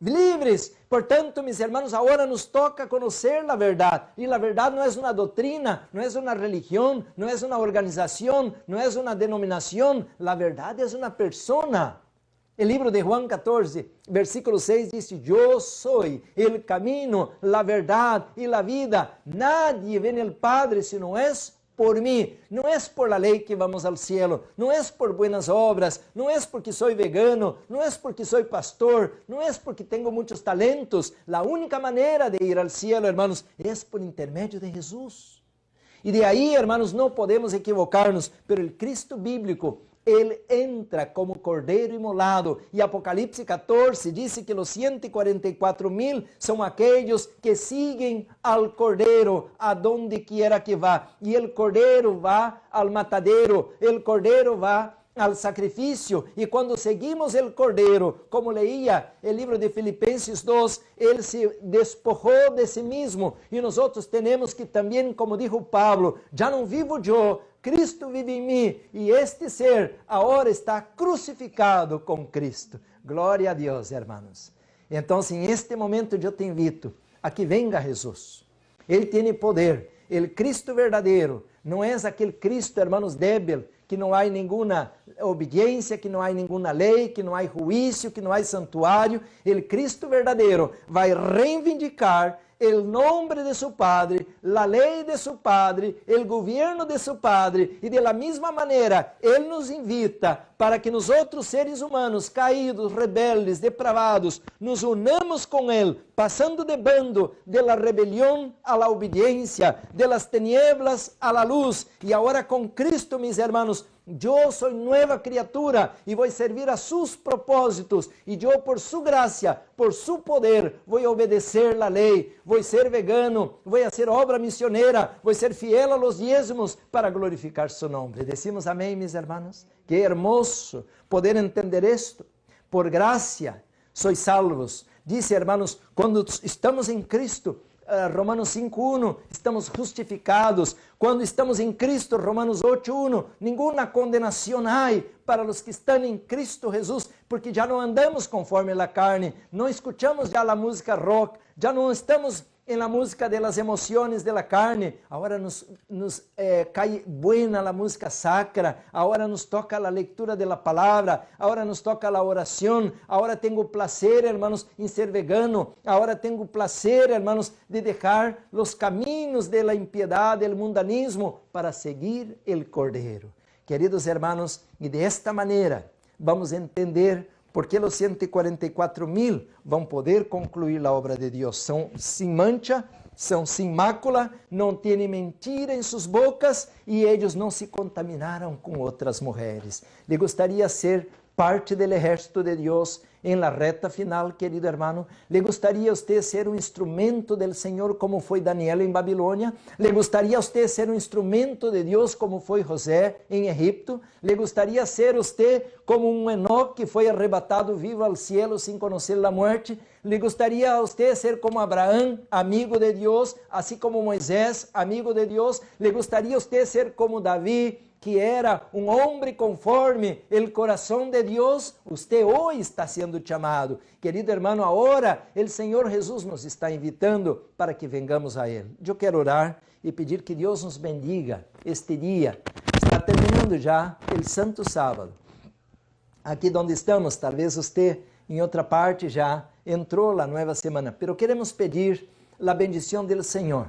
Livres. Portanto, mis hermanos, agora nos toca conhecer a verdade. E a verdade não é uma doutrina, não é uma religião, não é uma organização, não é uma denominação. A verdade é uma persona. O livro de Juan 14, versículo 6 diz: Eu sou o caminho, a verdade e a vida. Nadie vem ao Padre se não é por mim. Não é por la lei que vamos ao cielo, não é por buenas obras, não é porque sou vegano, não é porque sou pastor, não é porque tenho muitos talentos. A única maneira de ir ao cielo, hermanos, é por intermédio de Jesus. E de aí, hermanos, não podemos equivocar-nos, pero o Cristo bíblico, Ele entra como cordeiro imolado. E Apocalipse 14 diz que os 144,000 são aqueles que seguem ao cordeiro a donde quiera que vá. E o cordeiro vá ao matadeiro, o cordeiro vá ao sacrifício. E quando seguimos o cordeiro, como leía o livro de Filipenses 2, ele se despojou de si mesmo. E nós temos que também, como dijo Pablo, já não vivo eu, Cristo vive em mim, e este ser agora está crucificado com Cristo. Glória a Deus, hermanos. Então, em este momento, eu te invito a que venga Jesus. Ele tem poder. O Cristo verdadeiro não é aquele Cristo, hermanos, débil, que não há nenhuma obediência, que não há nenhuma lei, que não há juízo, que não há santuário. O Cristo verdadeiro vai reivindicar o nome de seu Padre, a lei de seu Padre, o governo de seu Padre, e de la mesma maneira, Ele nos invita para que nós outros seres humanos, caídos, rebeldes, depravados, nos unamos com Ele, passando de bando de la rebelião a la obediência, de las tinieblas a la luz, e agora com Cristo, mis hermanos, eu sou nova criatura e vou servir a seus propósitos, e eu, por sua graça, por seu poder, vou obedecer a lei, vou ser vegano, vou ser obra missioneira, vou ser fiel a los diezmos para glorificar seu nome. Decimos amém, mis hermanos? Que hermoso poder entender isto. Por graça sois salvos. Dice, hermanos, quando estamos em Cristo, Romanos 5.1, estamos justificados. Quando estamos em Cristo, Romanos 8.1, nenhuma condenação há para os que estão em Cristo Jesus, porque já não andamos conforme a carne, não escutamos já a música rock, já não estamos em la música de las emociones de la carne, agora nos cai buena a música sacra, agora nos toca a leitura de la palavra, agora nos toca a oração, agora tenho placer, hermanos, em ser vegano, agora tenho placer, hermanos, de deixar os caminhos de la impiedade, el mundanismo, para seguir el Cordeiro. Queridos hermanos, e de esta maneira vamos entender porque os 144.000 vão poder concluir a obra de Deus. São sem mancha, são sem mácula, não têm mentira em suas bocas e eles não se contaminaram com outras mulheres. Lhe gostaria ser parte do exército de Deus em la reta final, querido hermano? ¿Le gustaría a usted ser un instrumento del Señor como fue Daniel en Babilonia? ¿Le gustaría a usted ser un instrumento de Dios como fue José en Egipto? ¿Le gustaría ser usted como un Enoc que fue arrebatado vivo al cielo sin conocer la muerte? ¿Le gustaría a usted ser como Abraham, amigo de Dios, así como Moisés, amigo de Dios? ¿Le gustaría a usted ser como David, que era um homem conforme o coração de Deus? Usted hoje está sendo chamado. Querido hermano, agora o Senhor Jesus nos está invitando para que vengamos a Ele. Eu quero orar e pedir que Deus nos bendiga este dia. Está terminando já o Santo Sábado. Aqui onde estamos, talvez você em outra parte já entrou na nova semana, mas queremos pedir a bendição do Senhor,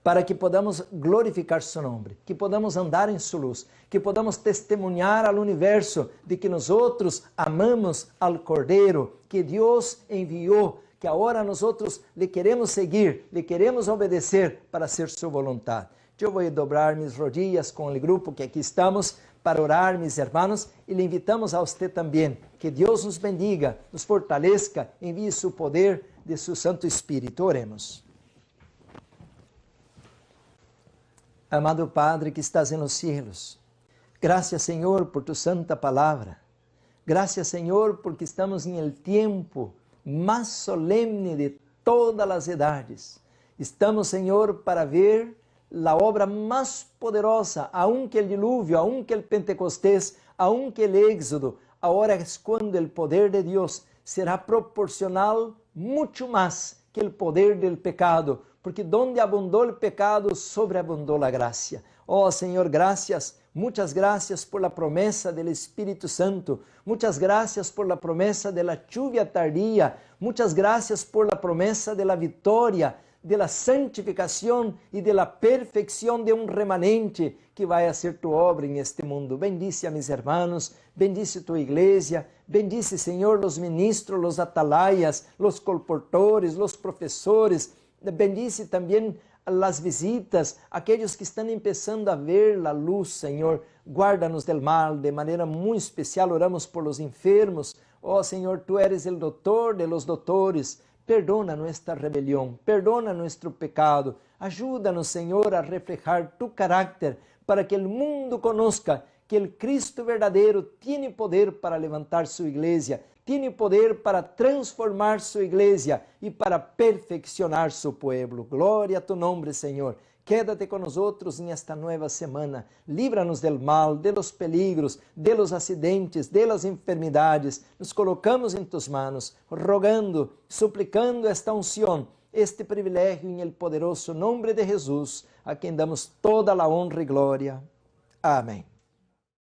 para que podamos glorificar seu nome, que podamos andar em sua luz, que podamos testemunhar ao universo de que nós outros amamos ao Cordeiro, que Deus enviou, que agora nós outros lhe queremos seguir, lhe queremos obedecer para ser sua vontade. Eu vou dobrar minhas rodillas com o grupo que aqui estamos para orar, mis hermanos, e lhe invitamos a você também. Que Deus nos bendiga, nos fortaleça, envie seu poder de seu Santo Espírito. Oremos. Amado Padre que estás en los cielos, gracias Señor por tu santa palabra. Gracias Señor porque estamos en el tiempo más solemne de todas las edades. Estamos Señor para ver la obra más poderosa, aunque el diluvio, aunque el Pentecostés, aunque el Éxodo. Ahora es cuando el poder de Dios será proporcional mucho más que el poder del pecado, porque donde abundou o pecado, sobreabundou a graça. Oh Senhor, gracias, muitas gracias por la promesa del Espírito Santo, muitas gracias por la promesa de la lluvia tardía, muitas gracias por la promesa de la victoria, de la santificación y de la perfección de un remanente que vai a ser tu obra en este mundo. Bendice a mis hermanos, bendice tu iglesia, bendice, Señor, los ministros, los atalayas, los colportores, los profesores. Bendice também as visitas, aqueles que estão começando a ver a luz, Senhor. Guarda-nos del mal, de maneira muito especial oramos por los enfermos. Oh Senhor, Tu eres el doctor de los doctores. Perdona nuestra rebelião, perdona nuestro pecado. Ajuda-nos, Senhor, a reflejar Tu carácter para que o mundo conozca que o Cristo verdadeiro tem poder para levantar sua igreja, tem poder para transformar sua igreja e para perfeccionar seu povo. Glória a tu nome, Senhor. Quédate com nós nesta nova semana. Líbranos del mal, de los peligros, de los acidentes, de las enfermidades. Nos colocamos em tus manos, rogando, suplicando esta unção, este privilégio em el poderoso nome de Jesus, a quem damos toda a honra e glória. Amém.